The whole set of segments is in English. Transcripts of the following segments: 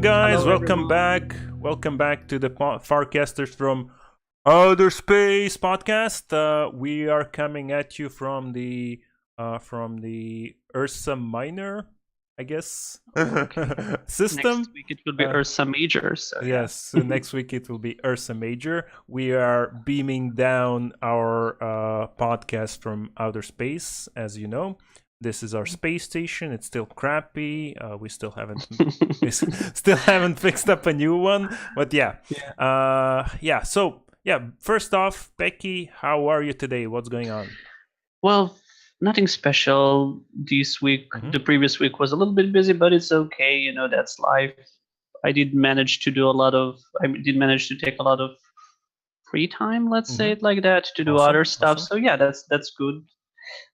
Welcome, guys. Hello, Welcome everyone. back. Welcome back to the Farcasters from Outer Space podcast. We are coming at you from the Ursa Minor, I guess, Okay. Next system. week it will be Uh, Ursa Major, so yeah. yes, so next week it will be Ursa Major. We are beaming down our podcast from outer space, as you know. This is our space station. It's still crappy. We still haven't fixed up a new one. But yeah, Yeah. yeah. So yeah, first off, Peki, how are you today? What's going on? Well, nothing special this week. Hmm. The previous week was a little bit busy, but it's okay. That's life. I did manage to take a lot of free time, let's say Hmm. it like that, to do Awesome, other stuff. awesome. So yeah, that's good.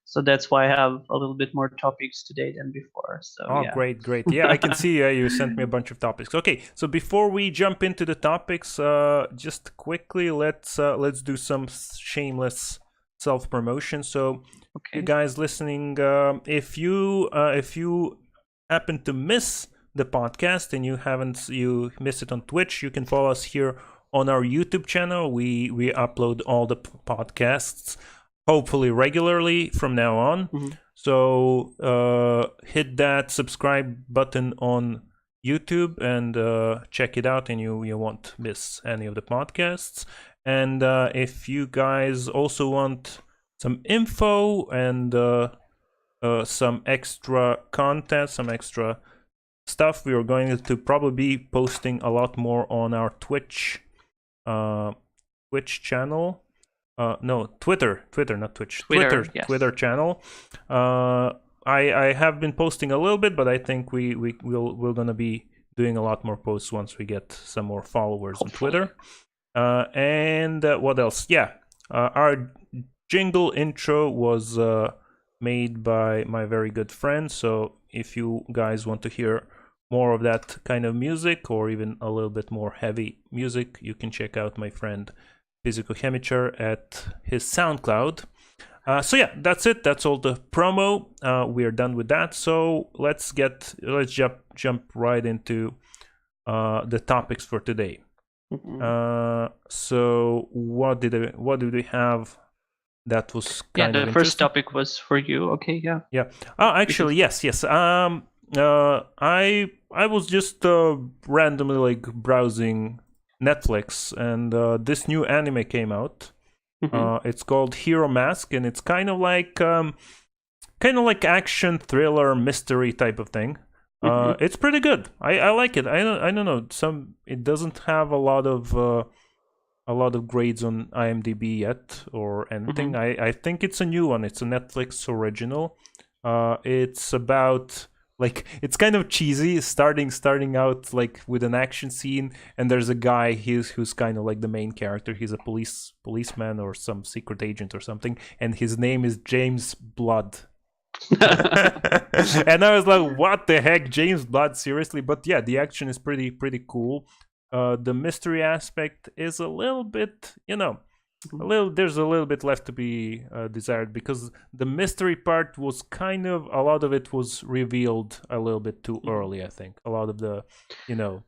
So that's why I have a little bit more topics today than before. So Oh, yeah. great, great. Yeah, I can see you sent me a bunch of topics. Okay, so before we jump into the topics, just quickly let's do some shameless self promotion. So, you Okay. guys listening, if you happen to miss the podcast and you miss it on Twitch, you can follow us here on our YouTube channel. We upload all the podcasts hopefully regularly from now on. Hmm. So hit that subscribe button on YouTube and check it out, and you won't miss any of the podcasts. And if you guys also want some info and some extra content, some extra stuff, we are going to probably be posting a lot more on our Twitch channel. No, Twitter, not Twitch. Twitter, yes. Twitter channel. I have been posting a little bit, but I think we're gonna be doing a lot more posts once we get some more followers on Hopefully. Twitter. And what else? Yeah, our jingle intro was made by my very good friend. So if you guys want to hear more of that kind of music, or even a little bit more heavy music, you can check out my friend Physical Chemiture at his SoundCloud. So yeah, that's it. That's all the promo. We are done with that. So let's jump right into the topics for today. So what did we have that was Yeah, kind of the first interesting? topic was for you. Okay, yeah. Yeah. Oh, You can. actually, yes. I was just randomly like browsing Netflix, and this new anime came out. Hmm. It's called Hero Mask, and it's kind of like action thriller mystery type of thing. Hmm. It's pretty good. I like it. I don't know. It doesn't have a lot of grades on IMDb yet or anything. Hmm. I think it's a new one. It's a Netflix original. It's about like it's kind of cheesy, starting out like with an action scene, and there's a guy who's kind of like the main character. He's a policeman or some secret agent or something, and his name is James Blood. And I was like, "What the heck, James Blood? Seriously?" But yeah, the action is pretty cool. The mystery aspect is a little bit, there's a little bit left to be desired, because the mystery part was kind of a lot of it was revealed a little bit too early. I think a lot of you know,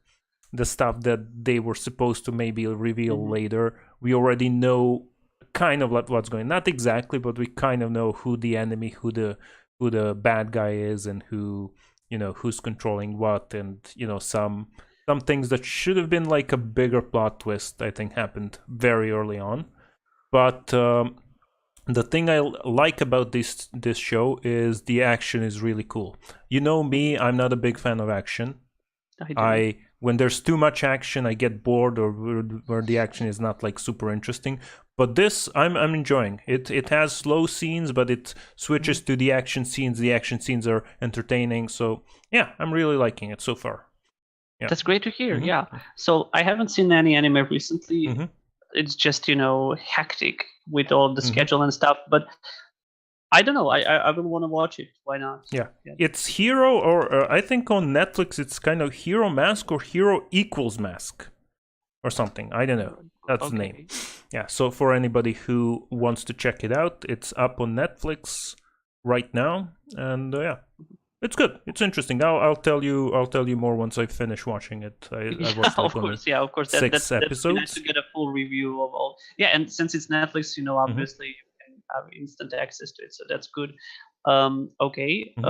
the stuff that they were supposed to maybe reveal Hmm. later, we already know kind of like what's going. Not exactly, but we kind of know who the enemy, who the bad guy is, and who's controlling what, and some things that should have been like a bigger plot twist, I think, happened very early on. But the thing I like about this show is the action is really cool. You know me, I'm not a big fan of action. I do. I When there's too much action, I get bored, or where the action is not like super interesting. But this, I'm enjoying. It has slow scenes, but it switches Mhm. to the action scenes. The action scenes are entertaining. So yeah, I'm really liking it so far. Yeah. That's great to hear. Hmm. Yeah. So I haven't seen any anime recently. Hmm. It's just hectic with all the Hmm. schedule and stuff. But I don't know. I will want to watch it. Why not? Yeah. Yeah. It's Hero, or I think on Netflix it's kind of Hero Mask or Hero Equals Mask or something. I don't know. That's the name. Okay. Yeah. So for anybody who wants to check it out, it's up on Netflix right now, and yeah. It's good. It's interesting. I'll tell you. I'll tell you more once I finish watching it. I Yeah, watched like of only course. Yeah, of course. six That's really nice to episodes. get a full review of all. Yeah, and since it's Netflix, Hmm. obviously you can have instant access to it, so that's good. Okay. Hmm.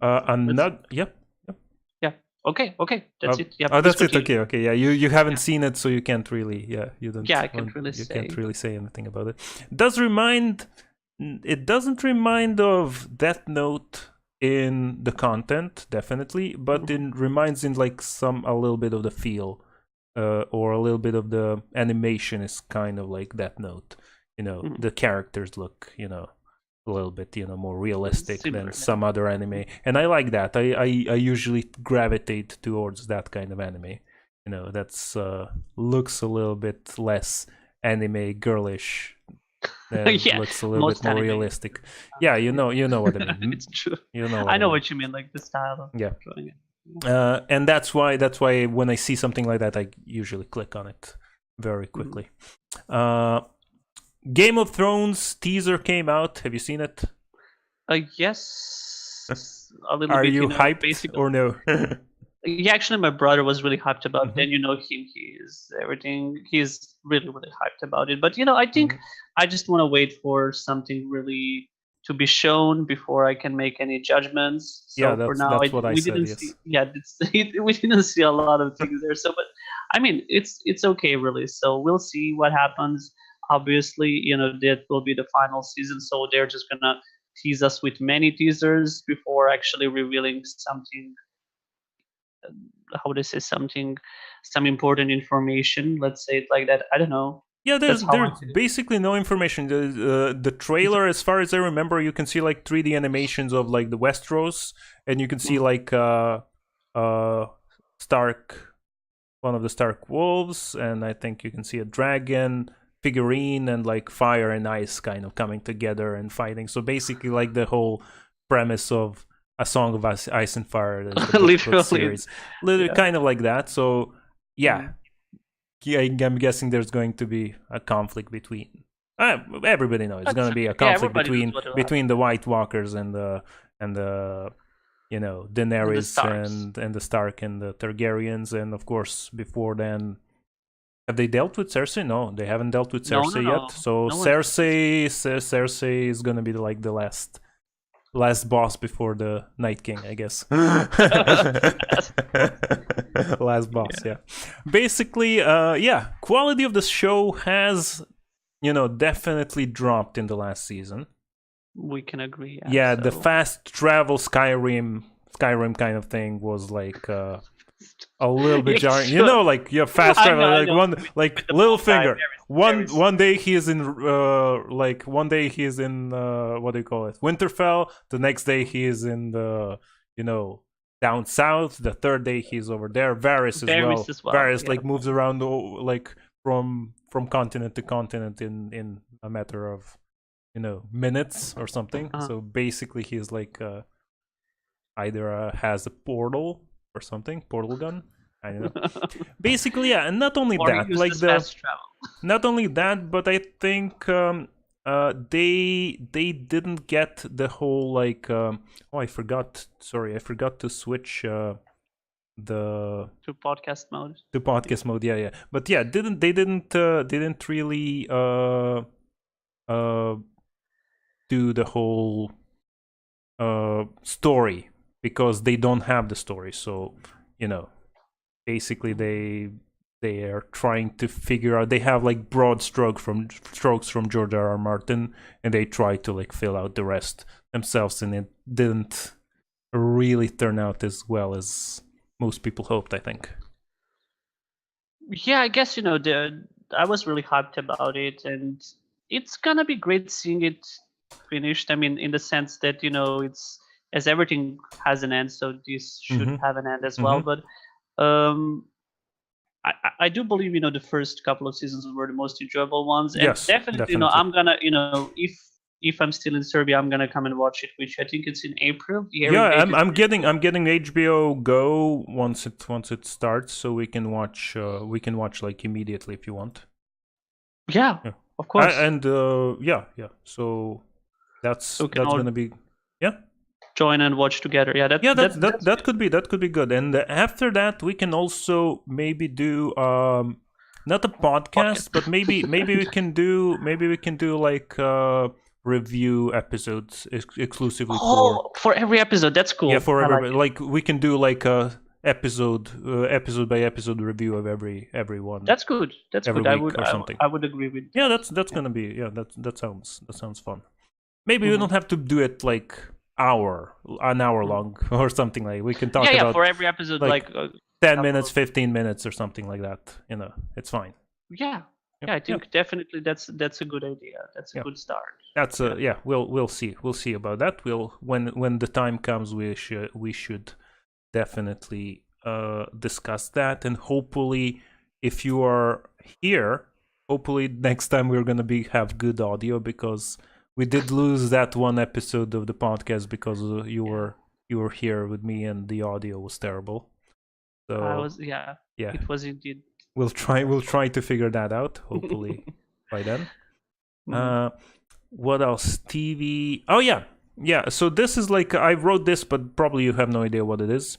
I'm Let's. not. Yep. Yep. Yeah. Okay. Okay. That's it. Yeah. Oh, Please that's it. continue. Okay. Okay. Yeah. You haven't Yeah. seen it, so you can't really. Yeah. Yeah, I can't really You can't say. really say anything about it. Does remind. It doesn't remind of Death Note in the content, definitely, but Mhm. it reminds in like a little bit of the feel, or a little bit of the animation is kind of like Death Note. Mhm. The characters look, a little bit, more realistic than Similar. some other anime, and I like that. I usually gravitate towards that kind of anime. That's looks a little bit less anime girlish and Yeah. looks a little bit Most more anime. realistic. Yeah, you know what I mean. It's true. You know what I I know mean. what you mean, like the style of Yeah. drawing it. And that's why when I see something like that, I usually click on it very Mhm. quickly. Uh, Game of Thrones teaser came out. Have you seen it? Yes, a little Are bit. you hyped Basically. or no? Yeah, actually, my brother was really hyped about it, Hmm. and he is everything. He's really, really hyped about it. But I think Hmm. I just want to wait for something really to be shown before I can make any judgments. Yeah, So for now, that's what I we said. didn't Yes. see. Yeah, we didn't see a lot of things there. So, but I mean, it's okay, really. So we'll see what happens. Obviously, that will be the final season, so they're just gonna tease us with many teasers before actually revealing something. How would I say, something, some important information? Let's say it like that. I don't know. Yeah, That's how there's I see it. basically no information. The trailer, as far as I remember, you can see like 3D animations of like the Westeros, and you can see Mhm. like Stark, one of the Stark wolves, and I think you can see a dragon figurine and like fire and ice kind of coming together and fighting. So basically, like the whole premise of A Song of Ice and Fire, the book Literally, series, literally yeah. kind of like that. So yeah, Mhm. I'm guessing there's going to be a conflict between. Everybody knows it's going That's to be okay. a Yeah, conflict everybody knows between what will happen. the White Walkers and the And the Daenerys stars. and the Stark and the Targaryens, and of course before then, have they dealt with Cersei? No, they haven't dealt with No, no, Cersei yet. no. So No one dealt with it. Cersei is gonna be like the last boss before the Night King, I guess. That's Last boss, yeah. yeah. Basically, yeah, quality of the show has, definitely dropped in the last season. We can agree. Yeah. Yeah, the So fast travel Skyrim kind of thing was like a little bit yeah, jarring. sure. Like you have fast travel, I like know. one With like the little bow tie, finger. very One day he is in like one day he is in what do you call it? Winterfell. The next day he is in the down south. The third day he's over there. Varys as very well. as well. Varys Yeah. like moves around like from continent to continent in a matter of minutes or something. Uh-huh. So basically he's like either has a portal or something, portal gun. I don't know. Basically, yeah, and not only Or he that, like uses the fast travel. not only that, but I think they didn't get the whole like oh, I forgot. Sorry, I forgot to switch the To podcast mode. to podcast mode. Yeah, yeah. But yeah, didn't really uh do the whole story because they don't have the story. So you know basically they are trying to figure out. They have like broad strokes from George R. Martin, and they try to like fill out the rest themselves, and it didn't really turn out as well as most people hoped, I think. Yeah, I guess I was really hyped about it, and it's gonna be great seeing it finished. I mean, in the sense that it's, as everything has an end, so this should Mm-hmm. have an end as well. Mm-hmm. But um, I do believe the first couple of seasons were the most enjoyable ones, and Yes, definitely definitely. I'm gonna if I'm still in Serbia, I'm gonna come and watch it, which I think it's in April. The Yeah, airing date is I'm in getting April. HBO Go once it starts, so we can watch like immediately if you want. Yeah, Yeah, of course. and yeah, yeah. So So we can that's all gonna be yeah. join and watch together. Yeah, Yeah, that could be good. And after that, we can also maybe do not a podcast, but maybe we can do like review episodes exclusively for every episode. That's cool. Yeah, for every like we can do like a episode by episode review of every one. That's good. That's every good. Week or something. I would agree with. Yeah, that's gonna be that sounds fun. Maybe we don't have to do it like an hour long or something. Like we can talk about for every episode like 10 minutes, 15 minutes or something like that. It's fine. Yeah, I think definitely that's a good idea. That's a good start. That's we'll see about that. When the time comes, we should definitely discuss that, and hopefully if you are here, hopefully next time we're gonna have good audio, because we did lose that one episode of the podcast because you were here with me and the audio was terrible. So it was indeed. We'll try to figure that out, hopefully by then. What else? TV. Oh yeah. So this is like, I wrote this, but probably you have no idea what it is.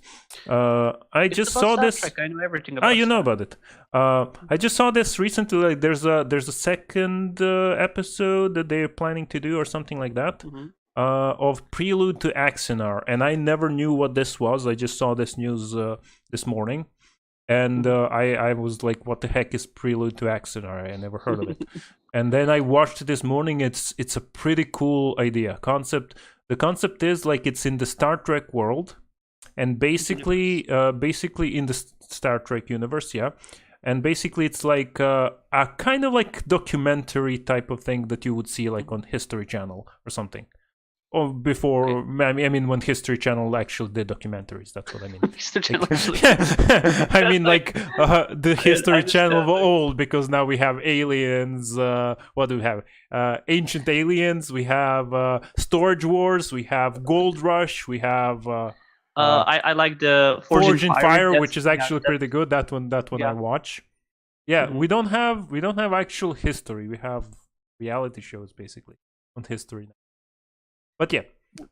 I just saw this. Trek. I know everything about. You know about it. I just saw this recently. Like there's a second episode that they're planning to do or something like that. Of Prelude to Axanar, and I never knew what this was. I just saw this news this morning. And I was like, what the heck is Prelude to Axanar? I never heard of it. And then I watched it this morning. It's a pretty cool concept. The concept is like it's in the Star Trek world, and basically in the Star Trek universe, yeah. And basically it's like a kind of like documentary type of thing that you would see like on History Channel or something. Or before, I mean, when History Channel actually did documentaries, that's what I mean. History Channel. I mean, like the History Channel of old, because now we have aliens. What do we have? Ancient aliens. We have Storage Wars. We have Gold Rush. We have. I like the Forge in Fire, which is actually pretty good. That one I watch. Yeah, we don't have actual history. We have reality shows basically on history now. But yeah,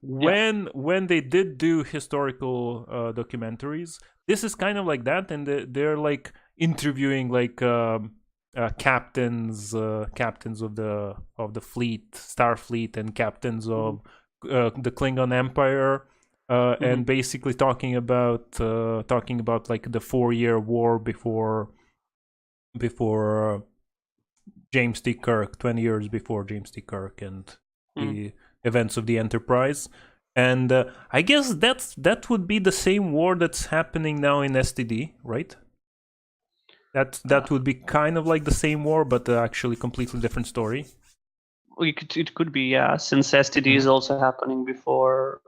when they did do historical documentaries, this is kind of like that, and they're like interviewing like captains of the fleet, Starfleet, and captains of the Klingon Empire, and basically talking about like the 4-year war before James T. Kirk, 20 years before James T. Kirk, and the events of the Enterprise. And I guess that would be the same war that's happening now in STD, right? That would be kind of like the same war, but actually completely different story. It could be, yeah, since STD is also happening before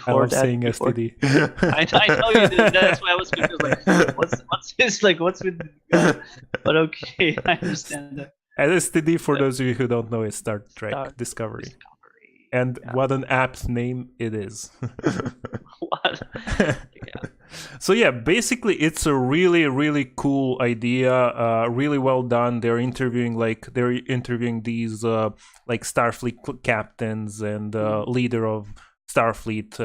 I love that. saying STD. I know you did. That's why I was confused. Like, what's this? Like, what's with? But okay, I understand that. And STD, for those of you who don't know, is Star Trek Discovery. And what an apt name it is. What? So yeah, basically it's a really, really cool idea. Really well done. They're interviewing these like Starfleet captains and leader of Starfleet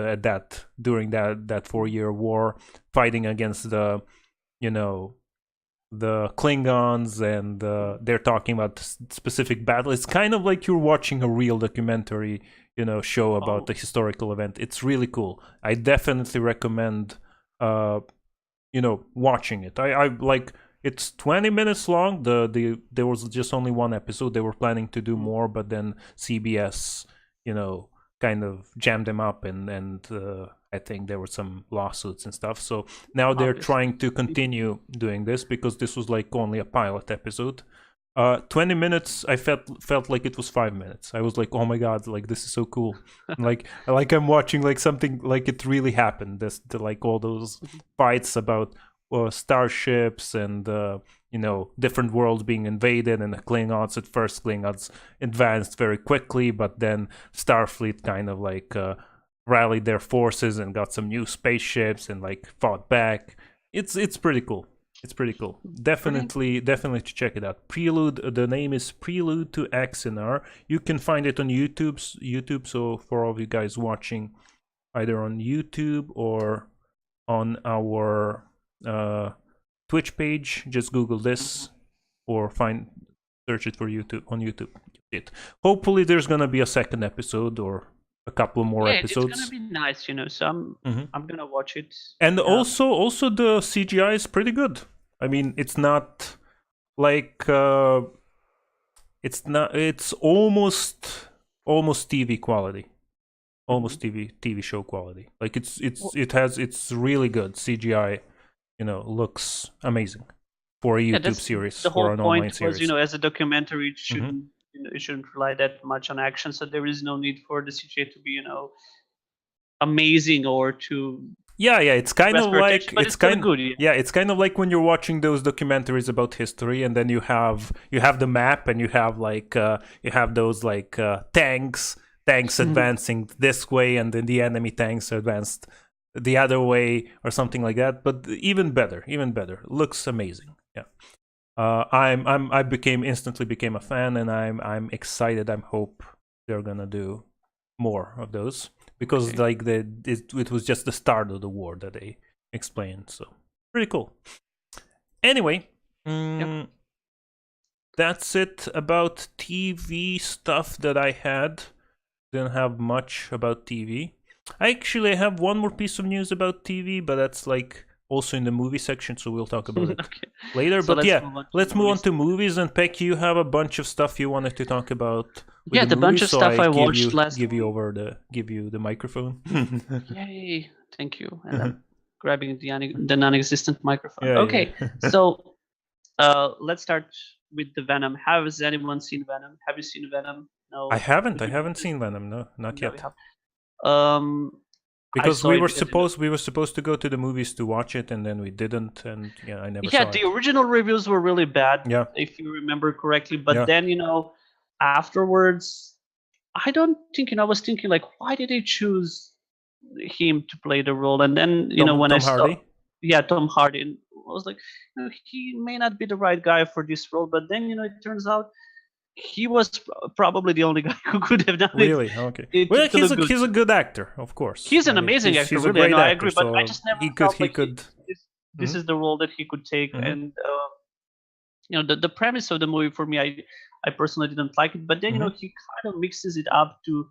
during that 4-year war, fighting against the Klingons, and they're talking about specific battle. It's kind of like you're watching a real documentary, show about the historical event. It's really cool. I definitely recommend, watching it. I like. It's 20 minutes long. There was just only one episode. They were planning to do more, but then CBS, kind of jammed them up, and I think there were some lawsuits and stuff. So now they're trying to continue doing this, because this was like only a pilot episode. 20 minutes, I felt like it was 5 minutes. I was like, oh my god, like this is so cool. like I'm watching like something like it really happened. Like all those fights about starships and different worlds being invaded, and the Klingons advanced very quickly, but then Starfleet kind of like rallied their forces and got some new spaceships and like fought back. It's pretty cool. It's pretty cool. Definitely to check it out. Prelude. The name is Prelude to Axanar. You can find it on YouTube. So for all of you guys watching, either on YouTube or on our Twitch page. Just Google this or search it for YouTube on YouTube. Hopefully, there's gonna be a second episode or a couple more episodes. It's gonna be nice, so I'm gonna watch it. And also the CGI is pretty good. I mean, it's not like it's almost TV quality. Almost TV show quality. Like it's really good CGI. Looks amazing for a YouTube series or an online series. The whole point was, as a documentary, it shouldn't rely that much on action, so there is no need for the CGI to be, amazing or to. Yeah, it's kind of like it's kind of good. It's kind of like when you're watching those documentaries about history, and then you have the map, and you have those tanks advancing this way, and then the enemy tanks advanced the other way or something like that. But even better, looks amazing. Yeah, I instantly became a fan, and I'm excited. I hope they're gonna do more of those, because it was just the start of the war that they explained. So pretty cool. Anyway, that's it about TV stuff that I had. Didn't have much about TV. I actually have one more piece of news about TV, but that's also in the movie section, so we'll talk about it later. So let's move on to movies. And Peki, you have a bunch of stuff you wanted to talk about. The bunch of stuff I watched last. Give you the microphone. Yay! Thank you. And I'm grabbing the non-existent microphone. So let's start with the Venom. Has anyone seen Venom? Have you seen Venom? No, I haven't. I haven't seen Venom. No, not yet. Because we were supposed to go to the movies to watch it, and then we didn't, and I never saw it. The original reviews were really bad, if you remember correctly. But then, afterwards, I don't think, I was thinking, why did they choose him to play the role? And then, when I saw, Tom Hardy, and I was like, he may not be the right guy for this role. But then, it turns out he was probably the only guy who could have done it. Really? Okay. Well, he's a good actor, of course. He's an amazing actor. He's a great actor, I agree, but I just never felt this is the role that he could take. And the premise of the movie, for me, I personally didn't like it. But then he kind of mixes it up to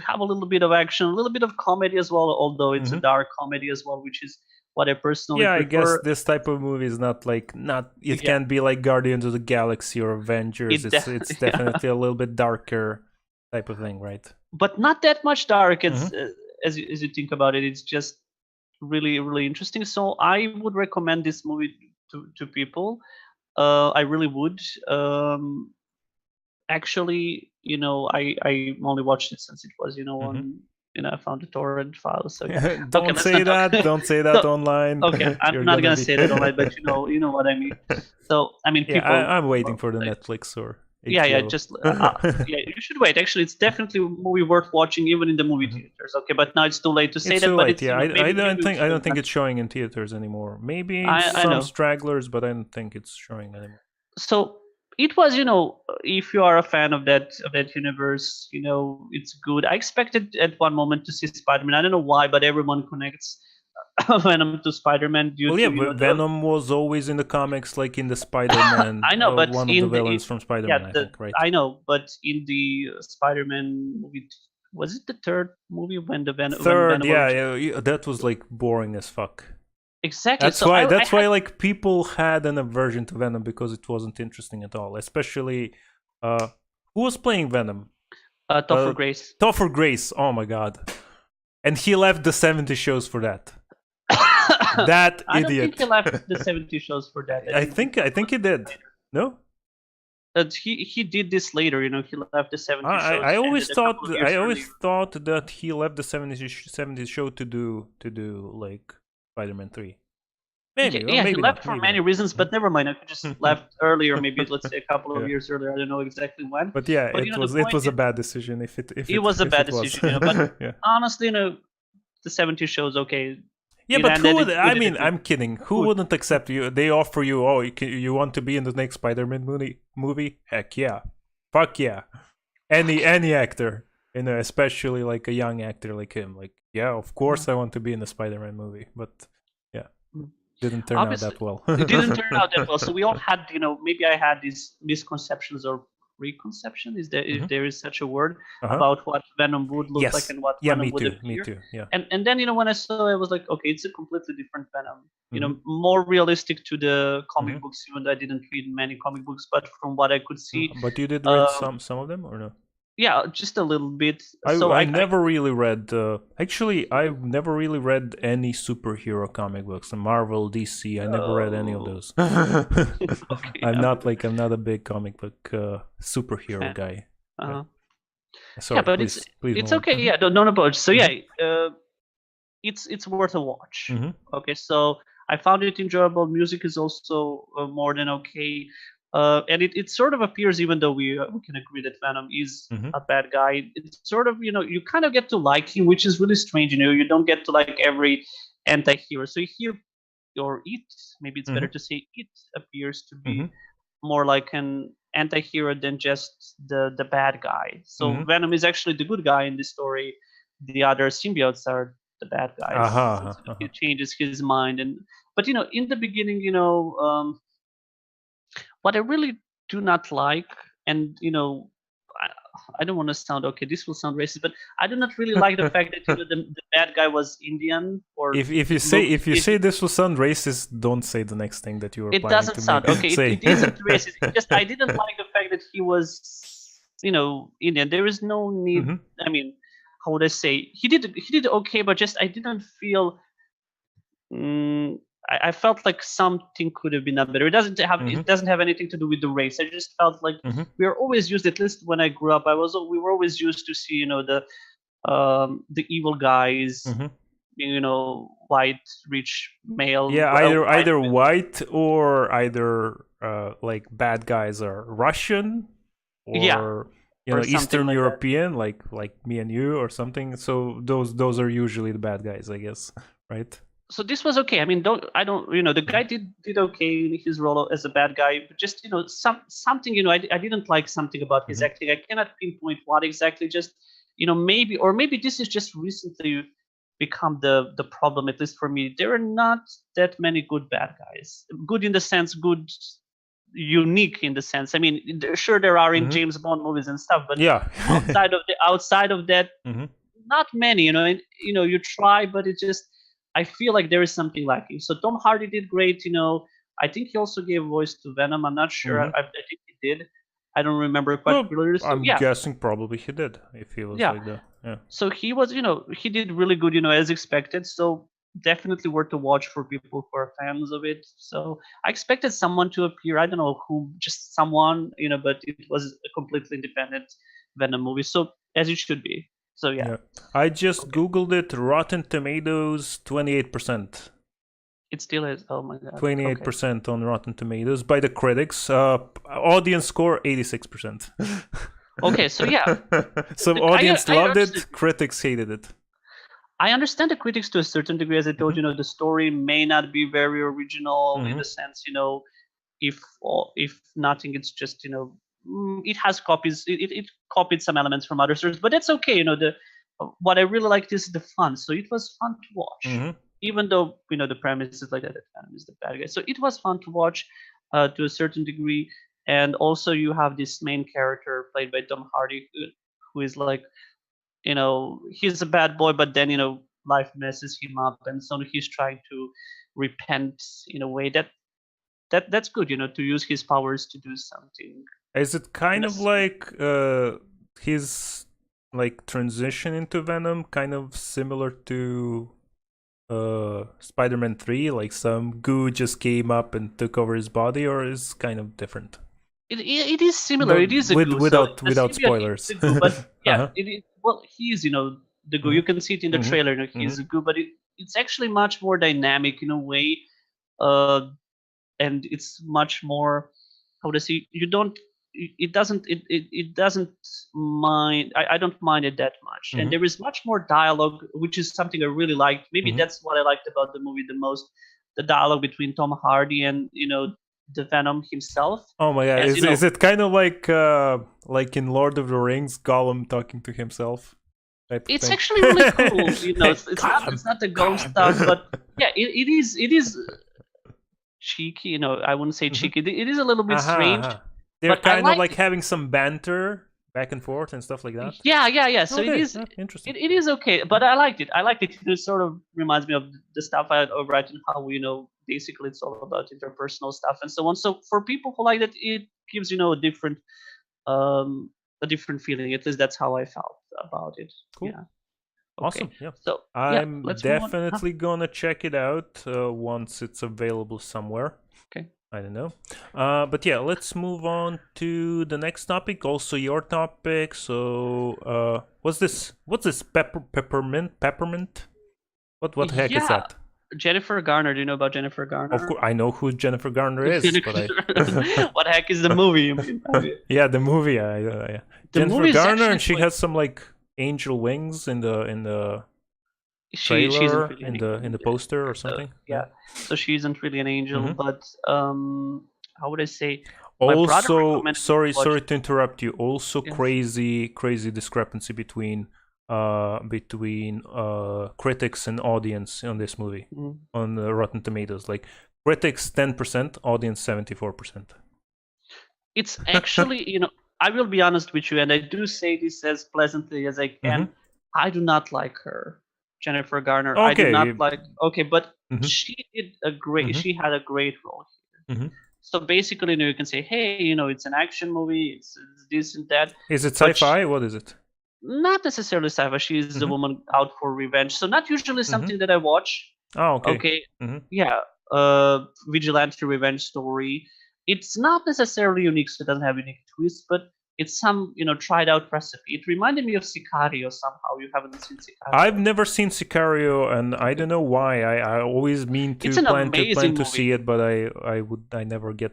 have a little bit of action, a little bit of comedy as well. Although it's a dark comedy as well, which is what I personally prefer. I guess this type of movie is not. It can't be like Guardians of the Galaxy or Avengers. It's definitely a little bit darker type of thing, right? But not that much dark. It's as you think about it, it's just really, really interesting. So I would recommend this movie to people. I really would. Actually, I only watched it since it was, on. I found the torrent file. So don't say that online. Okay, I'm not gonna say that online, but you know what I mean. So people. I'm waiting for the Netflix or HBO. You should wait. Actually, it's definitely a movie worth watching, even in the movie theaters. Okay, but now it's too late to say it's that. Too but late, I don't think it's showing in theaters anymore. Maybe some stragglers, but I don't think it's showing anymore. So it was, if you are a fan of that universe, it's good. I expected at one moment to see Spider-Man. I don't know why, but everyone connects Venom to Spider-Man. Venom was always in the comics, like in the Spider-Man. I know, but one of the villains from Spider-Man, I think, right? I know, but in the Spider-Man movie, was it the third movie when the Venom? That was boring as fuck. Exactly. That's why people had an aversion to Venom, because it wasn't interesting at all. Especially, who was playing Venom? Topher Grace. Topher Grace. Oh my god! And he left the 70 shows for that. That idiot. I don't think he left the 70 shows for that. I think he did. No. He did this later. He left the 70 shows. I always thought that he left the 70 show to do Spider-Man 3. Maybe. He left for many reasons, but never mind. He just left earlier, maybe let's say a couple of years earlier. I don't know exactly when. But it was a bad decision. It was a bad decision. But honestly, the 70 shows okay. Yeah, but who would? I mean, I'm kidding. Who wouldn't accept you? They offer you, you want to be in the next Spider-Man movie? Heck yeah, fuck yeah. Any actor. especially like a young actor like him. Like, yeah, of course I want to be in a Spider-Man movie, but yeah, didn't turn out Obviously that well. it didn't turn out that well, so we all had, maybe I had these misconceptions or preconception, is there, if there is such a word, about what Venom would look like Yes. and what Yeah, Venom me would too. Me appear. too. Yeah. And then, when I saw it, I was like, okay, it's a completely different Venom. More realistic to the comic books, even though I didn't read many comic books, but from what I could see, But you did read some of them or no? yeah, just a little bit. I So I never really read. Actually, I've never really read any superhero comic books. Marvel, DC. I never read any of those. Okay, I'm not a big comic book superhero fan. guy. Uh-huh. Sorry, but please it's move on. okay. Yeah, don't about. So yeah, it's worth a watch. Okay, so I found it enjoyable. Music is also more than okay, and it sort of appears, even though we can agree that Venom is a bad guy. It's sort of, you kind of get to like him, which is really strange. You don't get to like every anti-hero. So here, or it, maybe it's better to say, it appears to be more like an anti-hero than just the bad guy. So Venom is actually the good guy in this story. The other symbiotes are the bad guys. He changes his mind, but in the beginning, what I really do not like, and I don't want to sound, okay, this will sound racist, but I do not really like the fact that the bad guy was Indian, or if you say this will sound racist, don't say the next thing that you were it planning doesn't to sound make. okay. It isn't racist. It's just I didn't like the fact that he was Indian. There is no need. I mean, how would I say, he did okay, but just I didn't feel. I felt like something could have been done better. It doesn't have anything to do with the race. I just felt like we are always used, at least when I grew up, we were always used to see the evil guys, white rich male. Yeah, either white or either like bad guys are Russian or or Eastern like European, like me and you or something. So those are usually the bad guys, I guess, right? So this was okay. I mean, the guy did okay in his role as a bad guy, but just something I didn't like something about his acting. I cannot pinpoint what exactly. Just maybe this is just recently become the problem, at least for me. There are not that many good bad guys. Good in the sense, good, unique in the sense. I mean, sure there are in James Bond movies and stuff, but outside of that, not many. You try, but it just, I feel like there is something lacking. So Tom Hardy did great. I think he also gave voice to Venom. I'm not sure. I think he did. I don't remember quite clearly. So, I'm guessing probably he did, if he was like that. Yeah. So he was, he did really good, as expected. So definitely worth to watch for people who are fans of it. So I expected someone to appear. I don't know who, just someone, but it was a completely independent Venom movie. So as it should be. So yeah. I just Googled it. Rotten Tomatoes, 28%. It still is. Oh my god. 28% on Rotten Tomatoes by the critics. Audience score, 86%. Okay, so yeah. So audience loved it, critics hated it. I understand the critics to a certain degree. As I told you, the story may not be very original in the sense, if nothing, it's just, it has copies. It copied some elements from other stories, but that's okay. What I really liked is the fun. So it was fun to watch, even though the premise is like that Venom is the bad guy. So it was fun to watch to a certain degree, and also you have this main character played by Tom Hardy, who is like, he's a bad boy, but then life messes him up, and so he's trying to repent in a way that's good, to use his powers to do something. Is it kind of like his like transition into Venom, kind of similar to Spider-Man 3? Like some goo just came up and took over his body, or is kind of different? It is similar. No, it is a goo. Without spoilers. Goo, but yeah, well, he's the goo. You can see it in the trailer. He's a goo, but it's actually much more dynamic in a way, and it's much more, how to say, you don't. It doesn't mind. I don't mind it that much, and there is much more dialogue, which is something I really liked. Maybe that's what I liked about the movie the most. The dialogue between Tom Hardy and the Venom himself. Oh my god! As Is it kind of like in Lord of the Rings, Gollum talking to himself? It's actually really cool. It's not the ghost stuff, but yeah, it is cheeky. I wouldn't say cheeky. It is a little bit strange. They're but kind of like having some banter back and forth and stuff like that. Yeah. So okay. it is interesting. It is okay, but I liked it. It sort of reminds me of the stuff I had over at how basically it's all about interpersonal stuff and so on. So for people who like that, it gives a different feeling. At least that's how I felt about it. Cool. Yeah. Okay. Awesome. Yeah. So I'm definitely gonna check it out once it's available somewhere. Okay. I don't know. But yeah, let's move on to the next topic. Also your topic. So what's this? Peppermint? What the heck is that? Jennifer Garner. Do you know about Jennifer Garner? Of course, I know who Jennifer Garner is. But what the heck is the movie? Yeah, the movie. Yeah. Jennifer Garner, and she has some like angel wings in the trailer, in the poster or something. Yeah. So she isn't really an angel, but how would I say? Also, sorry to interrupt you. Also, yes. crazy discrepancy between critics and audience on this movie on Rotten Tomatoes. Like critics 10%, audience 74%. It's actually I will be honest with you, and I do say this as pleasantly as I can. I do not like her, Jennifer Garner. Okay. I do not like. Okay, but she did a great. She had a great role here. So basically, you can say, hey, it's an action movie. It's this and that. Is it sci-fi? What is it? Not necessarily sci-fi. She is a woman out for revenge. So not usually something that I watch. Oh, okay. Okay. Yeah. Vigilante revenge story. It's not necessarily unique, so it doesn't have unique twists, but it's some, tried out recipe. It reminded me of Sicario somehow. You haven't seen Sicario. I've never seen Sicario, and I don't know why. I always mean to plan to see it, but I never get,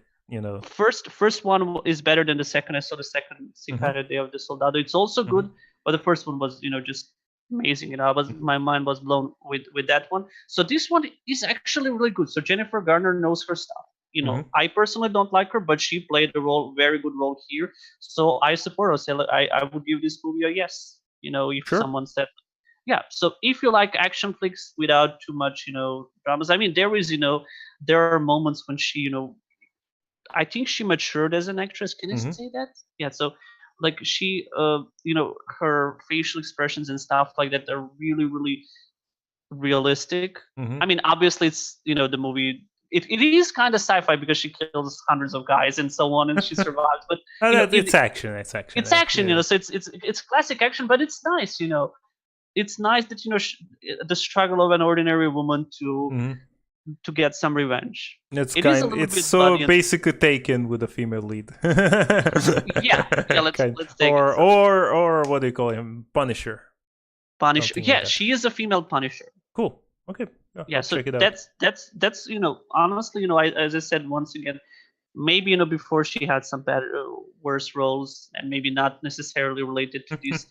First one is better than the second. I saw the second Sicario Day of the Soldado. It's also good, but the first one was, just amazing. My mind was blown with that one. So this one is actually really good. So Jennifer Garner knows her stuff. I personally don't like her, but she played a very good role here. So I support her. So I would give this movie a yes. If someone said, yeah. So if you like action flicks without too much, dramas. I mean, there are moments when she, I think she matured as an actress. Can I say that? Yeah. So like she, her facial expressions and stuff like that are really, really realistic. I mean, obviously it's, the movie. It is kind of sci-fi because she kills hundreds of guys and so on, and she survives. But it's action. It's action. It's action, So it's classic action, but it's nice, It's nice that the struggle of an ordinary woman to get some revenge. It's so basically Taken with a female lead. Let's take or what do you call him? Punisher. Yeah, she is a female Punisher. Cool. Okay. Yeah, so that's honestly, as I said once again, maybe before she had some worse roles, and maybe not necessarily related to this.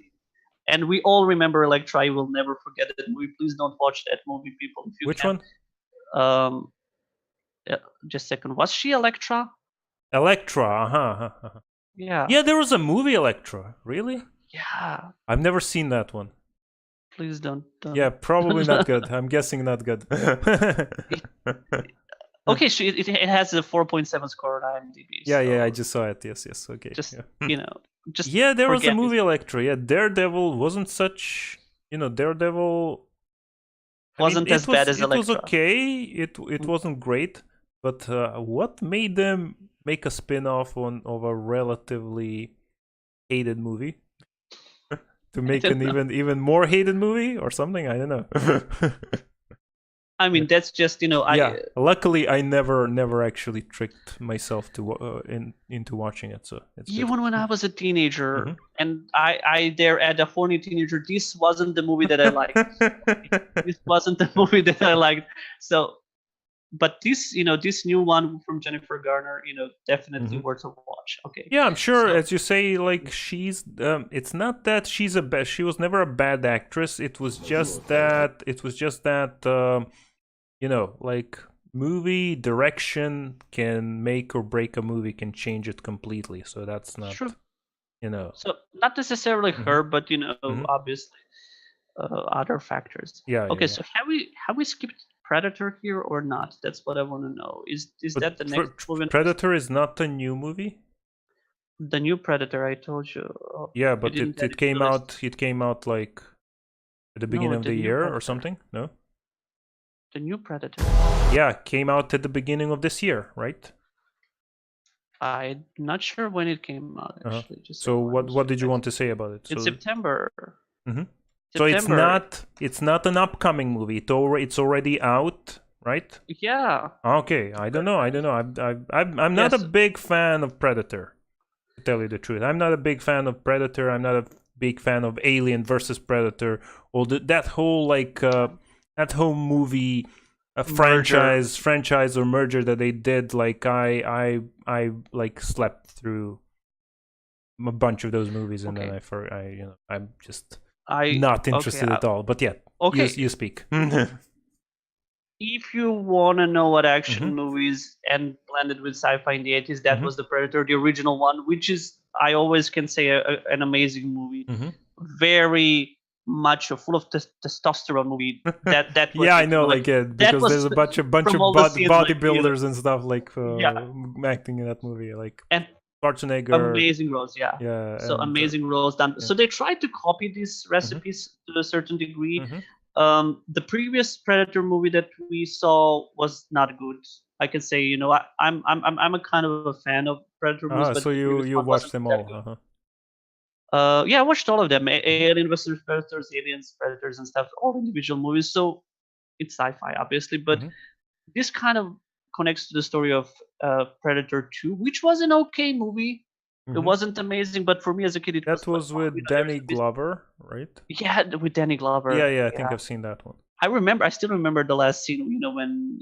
And we all remember Elektra. I will never forget that movie. Please don't watch that movie, people. If you Which can. one? Just a second. Was she Elektra? Elektra. Yeah. Yeah, there was a movie Elektra. Really? Yeah. I've never seen that one. Please don't. Yeah, probably not good. I'm guessing not good. Okay, it has a 4.7 score on IMDb. Yeah, I just saw it. Yes. Okay. There was a movie Elektra. Yeah, Daredevil wasn't such. Daredevil wasn't as bad as Elektra. It was okay. It wasn't great, but what made them make a spin-off of a relatively hated movie? To make an even more hated movie or something? I don't know. I mean, that's just Luckily, I never actually tricked myself into watching it. So it's even when I was a teenager, and I dare add a horny teenager, this wasn't the movie that I liked. This wasn't the movie that I liked. So, but this new one from Jennifer Garner, definitely worth a watch. Okay. Yeah, I'm sure. So, as you say, like she's, it's not that she's she was never a bad actress. It was just that, like movie direction can make or break a movie, can change it completely. So that's It's not, true. you know. So not necessarily Mhm. her, but Mhm. obviously other factors. Yeah, yeah, Okay, yeah. so have we skipped Predator here or not? That's what I want to know. Is But that the next movie? Predator is not a new movie. The new Predator, I told you. Yeah, You but didn't add it it to came the list. out. It came out like at the beginning No, of the the new year or Predator. something. No. The new Predator. Yeah, came out at the beginning of this year, right? I'm not sure when it came out, Uh-huh. actually. Just a So second. Let me what check. did you want to say about it? It's So September. mhm. So September. it's not an upcoming movie. It's already out, right? Yeah. Okay, I don't know. I don't know. I'm not a Yes. big fan of Predator. To tell you the truth, I'm not a big fan of Predator. I'm not a big fan of Alien versus Predator. Or that whole that whole movie, a Merger. franchise or merger that they did. Like I like slept through a bunch of those movies, and then Okay. I'm just I not okay. interested at all. But yeah, Okay. you speak. Mhm. If you want to know what action movies and blended with sci-fi in the 80s, that Mhm. was the Predator, the original one, which is, I always can say, an amazing movie. Mhm. Very much full of testosterone movie. That was Yeah, I it. know, Like like that because was there's a bunch from of all the scenes, like bodybuilders and stuff like yeah, acting in that movie, like and Schwarzenegger. amazing roles, yeah. Yeah, So and amazing roles done. yeah. So they tried to copy these Mhm. recipes to a certain degree. Mhm. The previous Predator movie that we saw was not good. I can say, I'm a kind of a fan of Predator movies, but So the previous you one watched wasn't them that all. good. Uh-huh. Yeah, I watched all of them. Mhm. Alien vs Predators, Aliens, Predators, and stuff. All individual movies. So it's sci-fi, obviously, but Mhm. this kind of connects to the story of Predator 2, which was an okay movie. It Mhm. wasn't amazing, but for me as a kid, it That was like, was wow, with there's Danny a bit. Glover, right? Yeah, with Danny Yeah, Glover. yeah, I think Yeah, I've seen that one. I still remember the last scene, when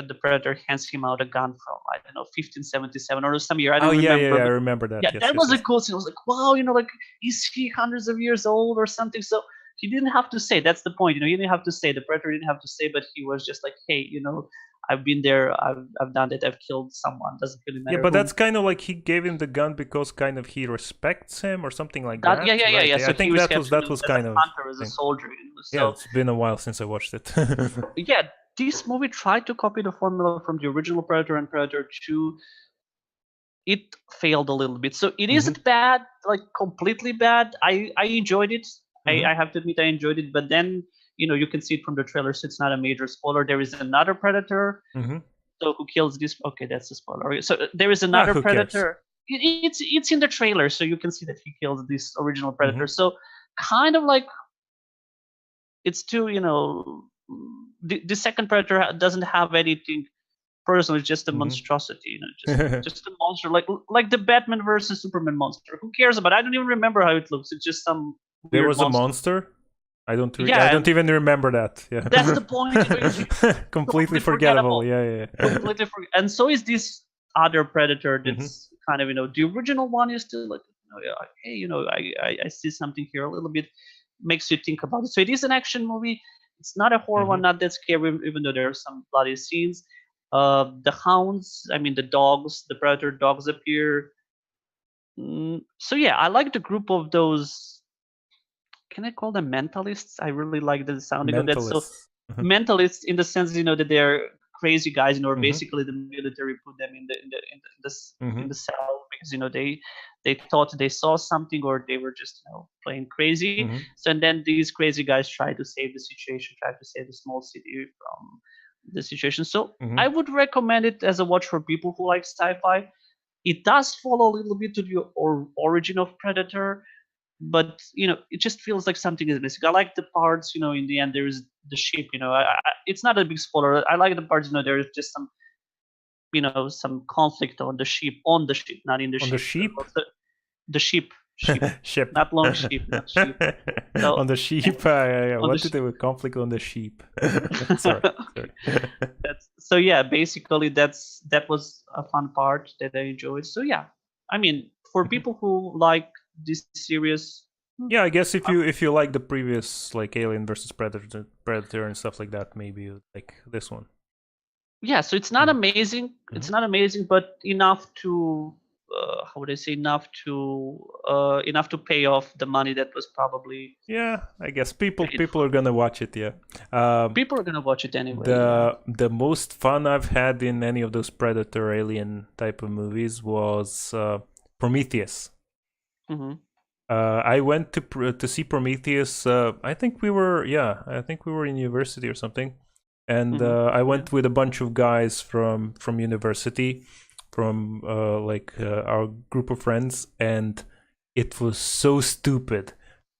the Predator hands him out a gun from, I don't know, 1577 or some year. I Oh don't yeah, yeah, remember, yeah, I but remember yeah, that. Yes, that yes, was a yes. cool scene. I was like, wow, like, is he hundreds of years old or something? So he didn't have to say. That's the point. He didn't have to say. The Predator didn't have to say, but he was just like, hey, I've been there. I've done it. I've killed someone. Doesn't really Yeah, matter but that's who. kind of like he gave him the gun because kind of he respects him or something like That yeah that, yeah yeah right? yeah. Yeah, I So he think was kept that was as a kind of hunter, as a thing. soldier. Yeah, So it's been a while since I watched it. yeah, this movie tried to copy the formula from the original Predator and Predator 2. It failed a little bit. So it Mhm. isn't bad, like completely bad. I enjoyed it. I, Mhm. I have to admit I enjoyed it. But then, you can see it from the trailer, so it's not a major spoiler. There is another Predator. Mhm. So who kills this? Okay, that's a spoiler. So there is Ah, another who cares? Predator. It's in the trailer, so you can see that he kills this original Mhm. Predator. So kind of like it's too, the second Predator doesn't have anything personal. It's just a Mhm. monstrosity, just a monster, like the Batman versus Superman monster. Who cares about it? I don't even remember how it looks. It's just some There weird was a monster. monster. I Yeah, don't even remember that. that's the point. Completely Totally forgettable. forgettable. Yeah, yeah. Yeah. Completely forget. And so is this other Predator. Mhm. That's kind of, the original one is still like, yeah, hey, I see something here a little bit, makes you think about it. So it is an action movie. It's not a horror one, Mhm. not that scary, even though there are some bloody scenes. The hounds, I mean the dogs, the Predator dogs appear. So yeah, I like the group of those. Can I call them mentalists? I really like the sounding of that. So Mentalists. Mhm. mentalists, in the sense, that they're crazy guys. Mhm. Basically the military put them in Mhm. the cell because they thought they saw something, or they were just playing crazy. Mhm. So and then these crazy guys try to save the situation, try to save the small city from the situation. So Mhm. I would recommend it as a watch for people who like sci-fi. It does follow a little bit to the origin of Predator, but it just feels like something is missing. I like the parts, in the end there is the ship. It's not a big spoiler. I like the parts, there is just some conflict on the ship, not in the On the ship. sheep. The ship, Ship. not long sheep, not sheep. So On the and sheep. on the What did they with conflict on the sheep? Sorry. Sorry. that's so yeah. Basically, that was a fun part that I enjoyed. So yeah, I mean, for Mhm. people who like this series, Yeah, I guess if you like the previous like Alien versus Predator and stuff like that, maybe you like this one. Yeah, so it's not amazing. It's Mhm. not amazing, but enough to how would I say, enough to pay off the money that was probably Yeah, I guess people paid people for. are gonna watch it. Yeah. Um, People are gonna watch it anyway. Yeah. the most fun I've had in any of those Predator Alien type of movies was Prometheus. Hmm. I went to see Prometheus. I think we were in university or something, and Hmm. I Yeah. went with a bunch of guys from university, from our group of friends, and it was so stupid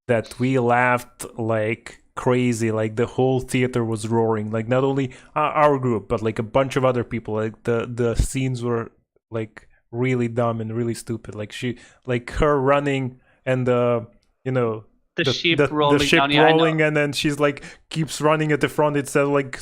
that we laughed like crazy. Like the whole theater was roaring. Like not only our group, but like a bunch of other people. Like the scenes were like really dumb and really stupid. Like her running and you know The ship the rolling ship down. Yeah, I know. rolling, and then she's like keeps running at the front instead of like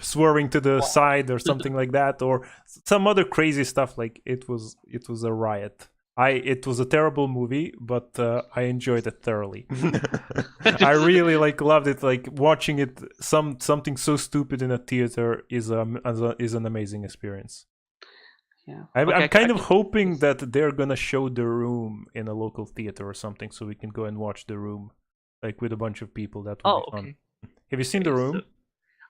swerving to the Wow. side or something like that, or some other crazy stuff. Like it was a riot. It was a terrible movie, but I enjoyed it thoroughly. I really like loved it. Like watching it, something so stupid in a theater is an amazing experience. Yeah. I'm Okay, I kind of can see hoping this. that they're gonna show The Room in a local theater or something, so we can go and watch The Room, like with a bunch of people. That would be Oh, fun. okay. Have you seen The Okay. So Room?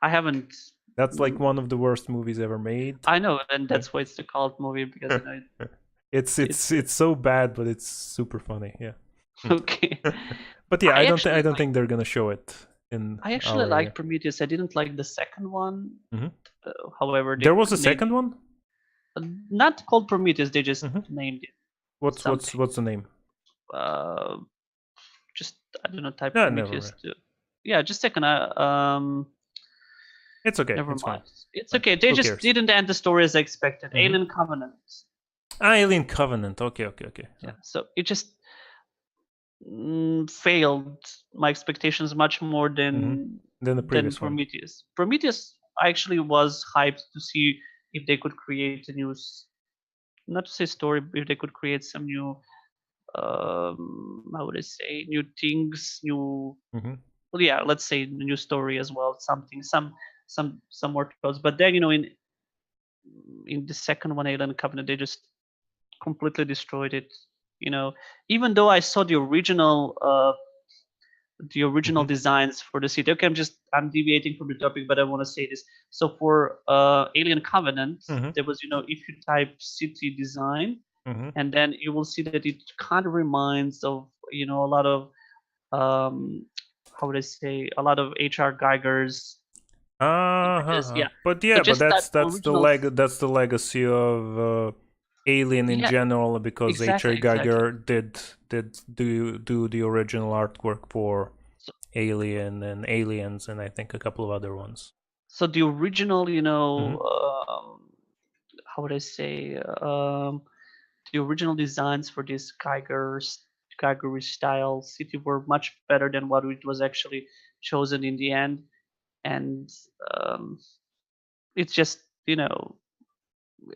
I haven't. That's like mm, one of the worst movies ever made. I know, and Yeah. that's why it's the cult movie because it's it's it's it's so bad, but it's super funny. Yeah. okay. But yeah, I I actually don't like. think they're gonna show it in I actually our area. like Prometheus. I didn't like the second one. Hmm. However, There they was a named second one. not called Prometheus. They just Hmm. named it What's what's something. what's the name? Uh, just I don't know. Type No, never Prometheus mind. to. Yeah, just second. It's okay. Never It's fine. mind. It's Fine. okay. They Who just cares? didn't end the story as I expected. Hmm. Alien Covenant. Alien Covenant. Okay, okay, okay. Yeah. So it just failed my expectations much more Hmm. Then the than previous one. Prometheus. Prometheus I actually was hyped to see if they could create a new, not to say story, but if they could create some new, how would I say, new things, new, Hmm. well, yeah, let's say new story as well, something, some more twists. But then in the second one, Alien Covenant, they just completely destroyed it. You know, even though I saw the original Hmm. designs for the city. Okay, I'm deviating from the topic, but I want to say this. So for Alien Covenant, Hmm. there was, if you type city design, Hmm. and then you will see that it kind of reminds of a lot of um, how would I say, a lot of HR Geiger's images. Yeah. But So yeah, but just that original. that's the legacy of Alien in Yeah, general, because exactly, H.R. exactly. Geiger did do the original artwork for So, Alien and Aliens, and I think a couple of other ones. so the original, Hmm. how would I say, the original designs for this Geiger style city were much better than what it was actually chosen in the end, and um, it's just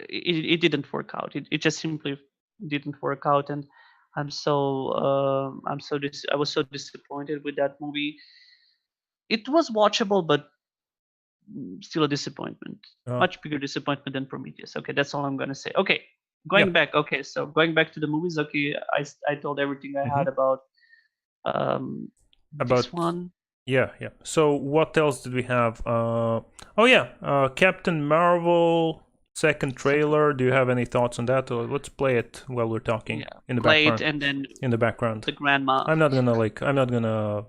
it didn't work out. It just simply didn't work out, and I was so disappointed with that movie. It was watchable, but still a disappointment. Uh, Much bigger disappointment than Prometheus. Okay, that's all I'm gonna say. Okay, yeah. going back. Okay, so going back to the movies. Okay, I told everything I Hmm. had about um this About one. yeah. So what else did we have? Oh yeah, Captain Marvel second Second, trailer. Do you have any thoughts on that? Or let's play it while we're talking yeah, in the play it, background. and then In the background. the grandma. I'm not gonna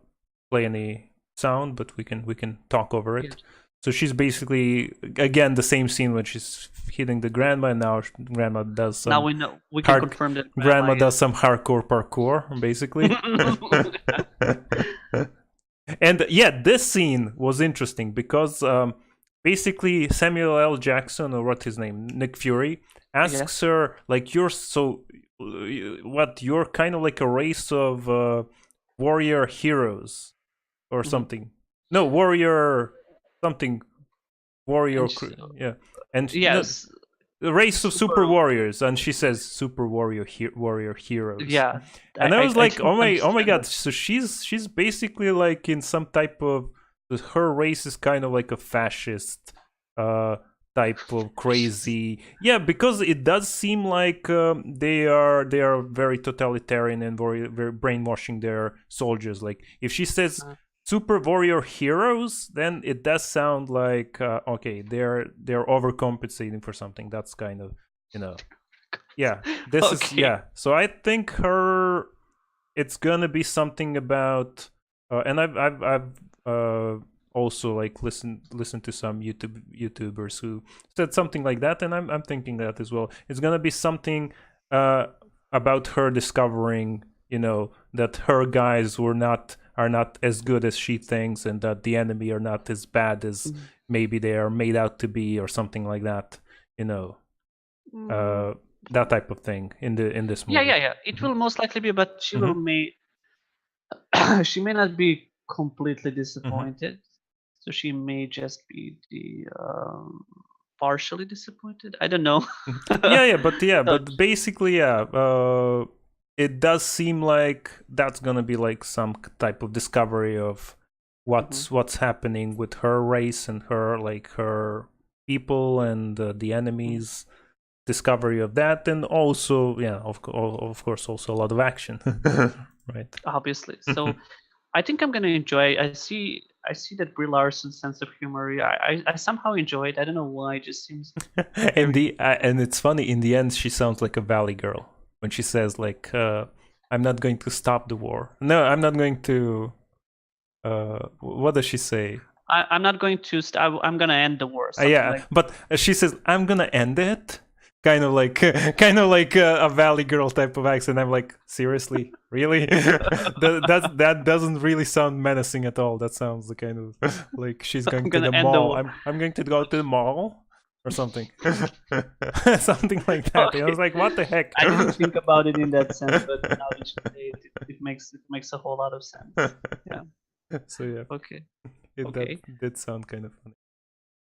play any sound, but we can talk over Yeah, it. So she's basically again the same scene when she's hitting the grandma, and now grandma does now some we know, we can hard confirm that grandma grandma is. does some hardcore parkour basically. And yeah, this scene was interesting because basically Samuel L. Jackson, or what his name, Nick Fury, Yeah. asks her like, what, you're kind of like a race of warrior heroes or Hmm. something. No, warrior something, And she, yeah, and no, yes, a race of super. super warriors, and she says super warrior heroes. Yeah, And I was I like, didn't oh my understand god, that. so she's basically like in some type of, her race is kind of like a fascist uh type of crazy. Yeah, because it does seem like they are very totalitarian and very brainwashing their soldiers. Like if she says super warrior heroes, then it does sound like okay, they're overcompensating for something. That's kind of, yeah. This is, Okay. yeah. So I think it's gonna be something about, and I've also like listened to some YouTubers who said something like that, and I'm thinking that as well. It's gonna be something about her discovering, that her guys are not as good as she thinks, and that the enemy are not as bad as maybe they are made out to be, or something like that. That type of thing in this movie. Yeah. It will most likely be, but she will she may not be completely disappointed. So she may just be the partially disappointed. I don't know. So, but basically, it does seem like that's gonna be like some type of discovery of what's happening with her race and her people and the enemies. Discovery of that, and also, yeah, of course, also a lot of action, right? obviously. So I think I'm gonna enjoy. I see that Brie Larson's sense of humor. I somehow enjoy it. I don't know why. It just seems. And it's funny. In the end, she sounds like a Valley Girl when she says like, "I'm not going to stop the war. No, I'm not going to." What does she say? I'm not going to. I'm gonna end the war. Something Yeah, like. but she says, "I'm gonna end it." Kind of like a Valley Girl type of accent. I'm like, seriously, really? that doesn't really sound menacing at all. That sounds kind of like she's going I'm to gonna the end the mall. war. I'm going to go to the mall or something, something like that. Okay. I was like, what the heck? I didn't think about it in that sense, but now that you say it, it makes a whole lot of sense. Yeah. So yeah, Okay. that Okay. did sound kind of funny.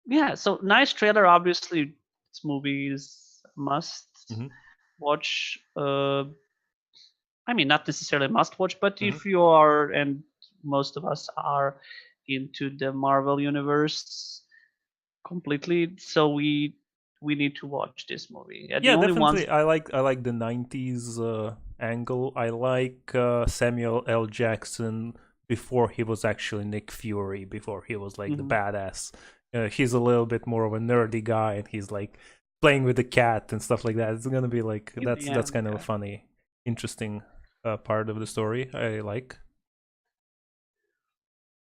Yeah. So nice trailer. Obviously, this movie is a must watch. I mean, not necessarily must watch, but if you are, and most of us are, into the Marvel universe completely, so we need to watch this movie. Yeah, the Yeah, only ones. definitely. I like the '90s angle. I like Samuel L. Jackson before he was actually Nick Fury. Before he was like the badass. He's a little bit more of a nerdy guy, and he's like playing with the cat and stuff like that. It's gonna be like that's kind of a funny, interesting part of the story. I like.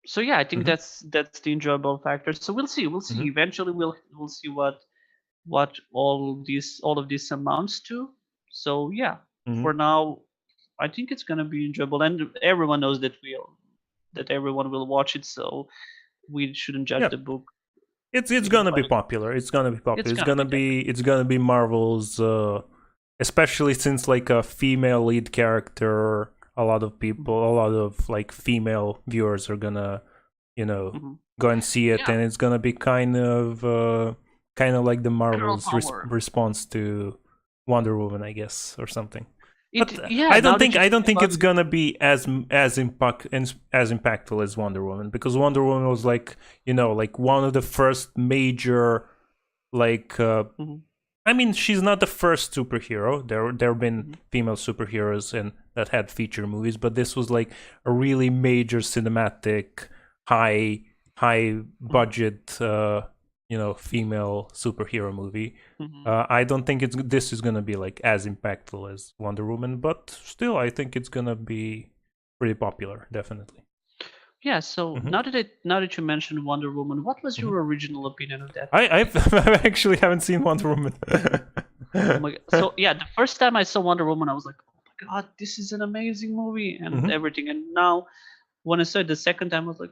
So yeah, I think that's the enjoyable factor. So we'll see. We'll see. Eventually, we'll see what all of this amounts to. So yeah, for now, I think it's gonna be enjoyable, and everyone knows that everyone will watch it. So we shouldn't judge Yeah, the book. it's gonna be popular. It's gonna be popular. It's gonna be definitely. It's gonna be Marvel's, especially since like a female lead character. A lot of people, a lot of like female viewers are gonna, go and see it, and it's gonna be kind of like the Marvel's response to Wonder Woman, I guess, or something. But I don't think it's gonna be as impactful as Wonder Woman, because Wonder Woman was like, like one of the first major, like I mean, she's not the first superhero. There have been female superheroes and that had feature movies, but this was like a really major cinematic, high budget, female superhero movie. I don't think this is gonna be like as impactful as Wonder Woman, but still, I think it's gonna be pretty popular, definitely. Yeah. So now that you mentioned Wonder Woman, what was your original opinion of that? I actually haven't seen Wonder Woman. Oh my God. So yeah, the first time I saw Wonder Woman, I was like, oh my God, this is an amazing movie and everything. And now when I saw it the second time, I was like,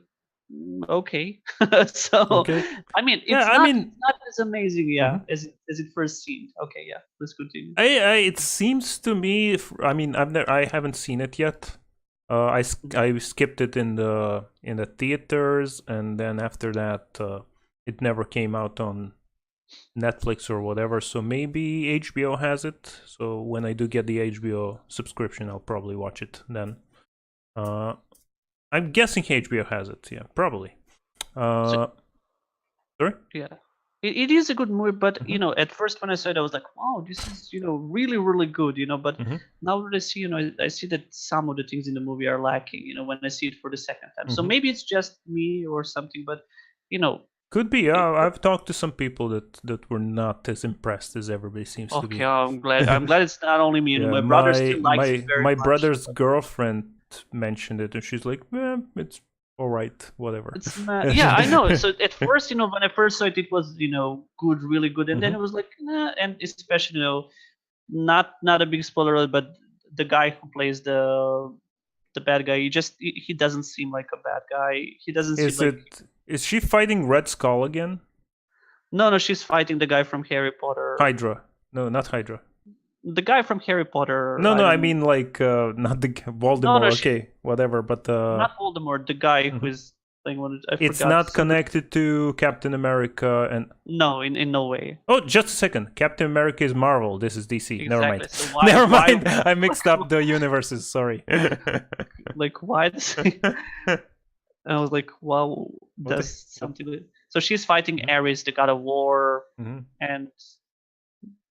okay. So Okay. I mean, it's not as amazing, as it first seemed. Okay, yeah, let's continue. It seems to me. I haven't seen it yet. I skipped it in the theaters, and then after that, it never came out on Netflix or whatever. So maybe HBO has it. So when I do get the HBO subscription, I'll probably watch it then. I'm guessing HBO has it. Yeah, probably. Sorry. Yeah. it is a good movie, but Mhm. at first when I saw it, I was like, wow, this is really really good. But Mhm. now that I see, I see that some of the things in the movie are lacking. When I see it for the second time, so Mhm. maybe it's just me or something. But you know, Could be. it, I've talked to some people that were not as impressed as everybody seems to okay, be. I'm glad. I'm glad it's not only me. Yeah, My brother still likes it my very my much. brother's girlfriend mentioned it, and she's like, it's all right, whatever." It's not, yeah, I know. So at first, when I first saw it, it was good, really good, and then Mhm. it was like, nah, and especially not a big spoiler, but the guy who plays the bad guy, he doesn't seem like a bad guy. He doesn't seem Is like. it? Is she fighting Red Skull again? No, she's fighting the guy from Harry Potter. Hydra? No, not Hydra. The guy from Harry Potter. No, I no, I don't. mean like not the No, Voldemort. she Okay, whatever. But not Voldemort. The guy who mhm. is playing one. I It's forgot. not connected to Captain America and. No, in no way. Oh, just a second. Captain America is Marvel. This is DC. Never mind. Exactly. So why Never why mind. I mixed up the universes. Sorry. like why? I was like, wow, What the? does What? something. So she's fighting Mhm. Ares, the god of war, Mhm. and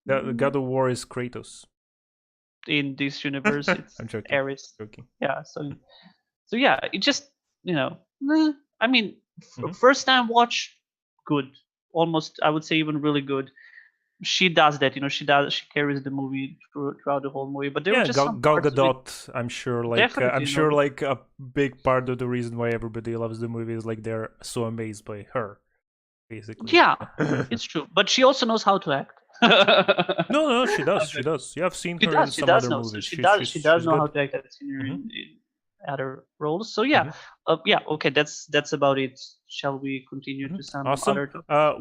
The God of War is Kratos. in this universe, it's I'm joking. Ares. Joking. Yeah. So yeah, it just I mean, Mhm. first time watch, good, almost I would say even really good. She does that, she carries the movie throughout the whole movie. But there were Yeah, just some Gal parts of it, Gadot. I'm definitely, sure, like a big part of the reason why everybody loves the movie is like they're so amazed by her, basically. yeah, it's true. But she also knows how to act. No, no, she does. I She bet. does. You have seen She her in does. She some does other know. So movies. she does. She does She's know how good. to act. I've seen her Hmm. in other roles. So yeah, Hmm. yeah. Okay, that's about it. Shall we continue Hmm. to some Awesome. other topics? Yeah.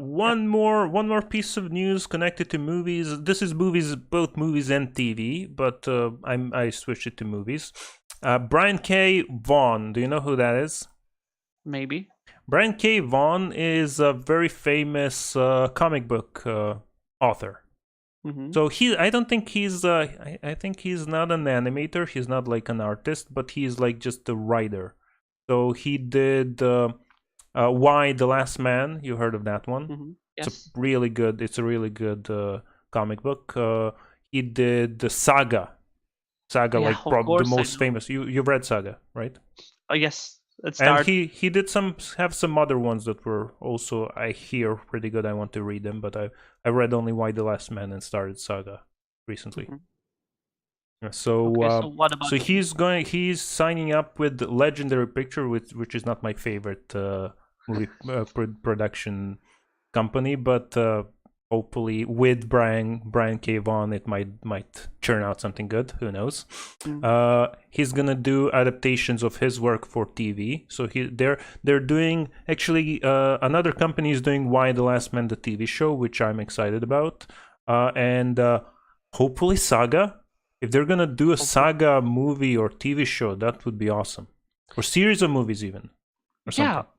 One more piece of news connected to movies. This is movies, both movies and TV, but I switched it to movies. Brian K. Vaughan. Do you know who that is? Maybe. Brian K. Vaughan is a very famous comic book author. Mm-hmm. So I don't think he's, I think he's not an animator. He's not like an artist, but he's like just a writer. So he did Why the Last Man. You heard of that one? Mm-hmm. It's a Yes. really good. It's a really good comic book. He did the Saga. Saga, Yeah. like Of probably the course I most know. famous. You've read Saga, right? Yes. Let's And start. he did have some other ones that were also, I hear, pretty good. I want to read them, but I read only Why the Last Man and started Saga recently. Mm-hmm. So Okay. So what about so him? he's signing up with Legendary Picture, which is not my favorite movie production company, but hopefully with Brian K. Vaughan, it might churn out something good. Who knows? Mm. He's gonna do adaptations of his work for TV. So they're doing, actually, another company is doing Why the Last Man, the TV show, which I'm excited about, and hopefully Saga. If they're gonna do a Hopefully. Saga movie or TV show, that would be awesome, or series of movies even, or Yeah. something.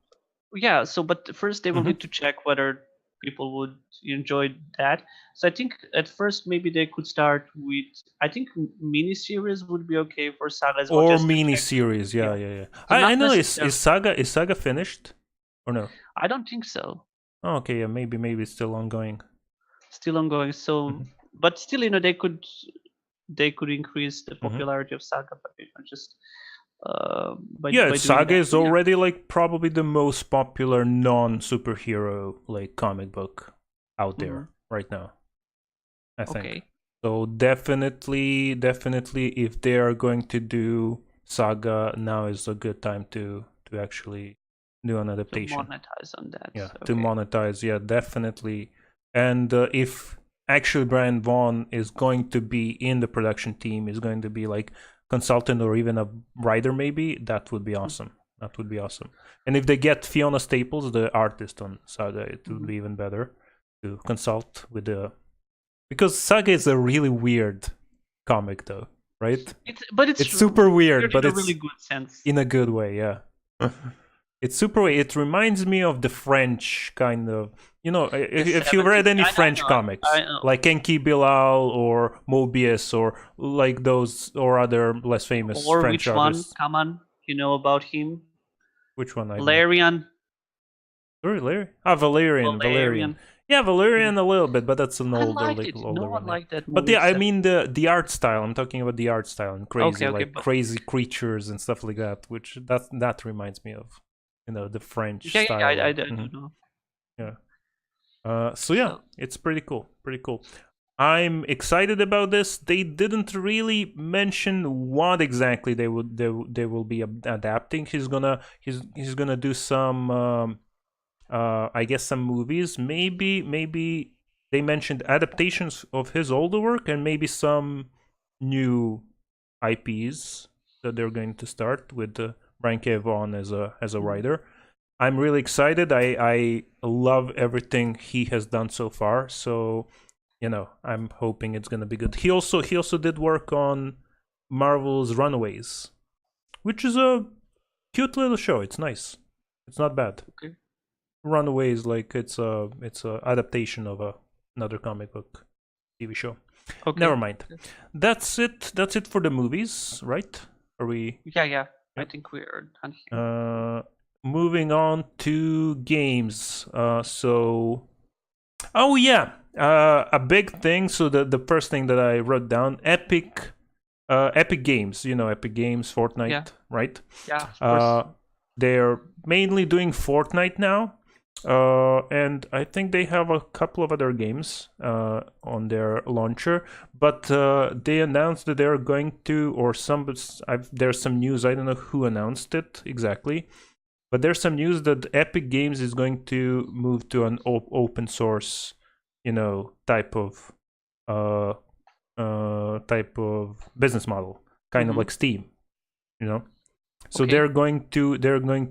Yeah. So, but first they will Hmm. need to check whether people would enjoy that. So I think at first maybe they could start with, I think miniseries would be okay for Saga as well, Or just to mini check. series, yeah, Yeah. yeah, yeah. So I not know. necessarily. Is Saga finished or no? I don't think so. Oh, okay, yeah, maybe it's still ongoing. Still ongoing. So, Hmm. but still, they could increase the Hmm. popularity of Saga by just Yeah, by doing Saga that. is So yeah. already like probably the most popular non-superhero like comic book out Hmm. there right now, I think. Okay. So definitely, if they are going to do Saga, now is a good time to actually do an To adaptation. monetize on that. Yeah, to Okay. monetize. Yeah, definitely. And if actually Brian Vaughn is going to be in the production team, is going to be like consultant or even a writer, maybe that would be awesome. That would be awesome. And if they get Fiona Staples, the artist on Saga, it would Mm-hmm. be even better to consult with the, because Saga is a really weird comic, though, right? But it's It's super weird, weird in but a it's really good sense. in a good way. Yeah. It's super weird. It reminds me of the French kind of, The if you read 70s. any I French know. comics I know. like Enki Bilal or Mobius or like those or other less famous Or French which one? artists. Come on, you know about him? Which one? I don't know. Valerian. Sorry, Larry? Ah, Valerian. Valerian. Yeah, Valerian a little bit, but that's an I older, liked like it. No older one one. Yeah. liked that But movie yeah, I except. mean the art style. I'm talking about the art style and crazy, Okay, like but crazy creatures and stuff like that. Which that reminds me of, the French yeah, style I of. do know. Yeah. So yeah, So it's pretty cool. Pretty cool. I'm excited about this. They didn't really mention what exactly they will be adapting. He's gonna do some I guess some movies. Maybe they mentioned adaptations of his older work and maybe some new IPs that they're going to start with Brian K. Vaughan as a writer. I'm really excited. I love everything he has done so far. So I'm hoping it's gonna be good. He also did work on Marvel's Runaways, which is a cute little show. It's nice. It's not bad. okay, Runaways, like it's a adaptation of another comic book TV show. Never okay. mind. That's it for the movies, right? Are we? Yeah. I Yep. think we're done here. Moving on to games. Oh yeah, a big thing. So the first thing that I wrote down, Epic Games. Epic Games, Fortnite, Yeah, right? yeah, of course. They're mainly doing Fortnite now, and I think they have a couple of other games on their launcher. But they announced that they're going to, or there's some news. I don't know who announced it exactly, but there's some news that Epic Games is going to move to an open source, type of uh, business model, kind of Mm-hmm. like Steam, you know. So Okay. they're going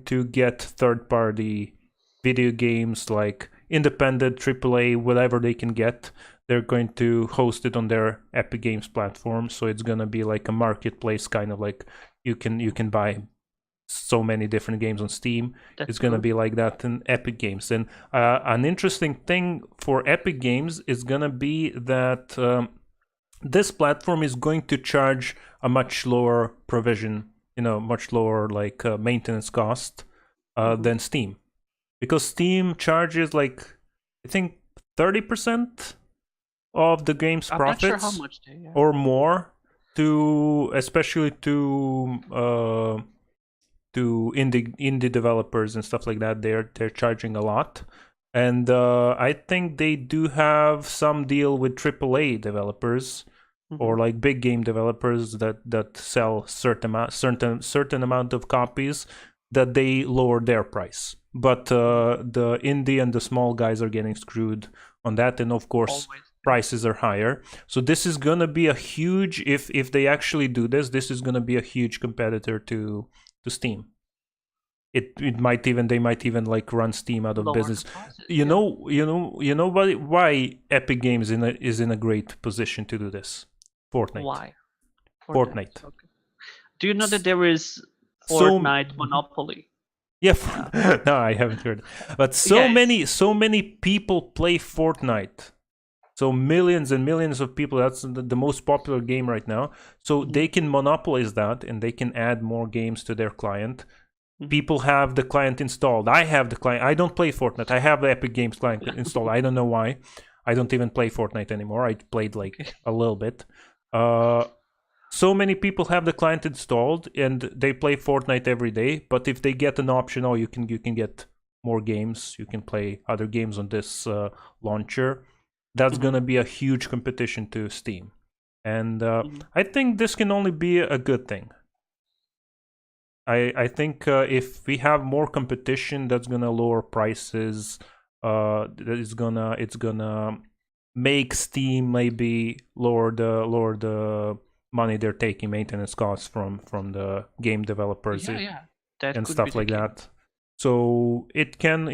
to get third party video games like independent AAA, whatever they can get. They're going to host it on their Epic Games platform. So it's gonna be like a marketplace, kind of like you can buy so many different games on Steam. That's It's gonna good. be like that in Epic Games. And an interesting thing for Epic Games is gonna be that this platform is going to charge a much lower provision, much lower like maintenance cost Mm-hmm. than Steam, because Steam charges like I think 30% of the game's I'm not sure how profits much they. or more especially to indie developers and stuff like that. They're charging a lot, and I think they do have some deal with AAA developers Mm-hmm. or like big game developers that sell certain amount of copies, that they lower their price. But the indie and the small guys are getting screwed on that, and of course Always. prices are higher. So this is gonna be a huge, if they actually do this is gonna be a huge competitor to Steam. It might even they might even like run Steam out of Lower the business. prices. You Yeah. know, why Epic Games is in a great position to do this. Fortnite. Why? Fortnite. Fortnite. Okay. Do you know that there is So Fortnite Monopoly? yeah, Yeah. no, I haven't heard. But Yeah. so many people play Fortnite. So millions and millions of people. That's the most popular game right now. So they can monopolize that, and they can add more games to their client. Mm-hmm. People have the client installed. I have the client. I don't play Fortnite. I have the Epic Games client installed. I don't know why. I don't even play Fortnite anymore. I played like a little bit. So many people have the client installed and they play Fortnite every day. But if they get an option, you can get more games. You can play other games on this launcher. That's gonna be a huge competition to Steam, and I think this can only be a good thing. I think if we have more competition, that's gonna lower prices. It's gonna make Steam maybe lower the money they're taking, maintenance costs from the game developers Yeah. That and could be stuff the like case. that. So it can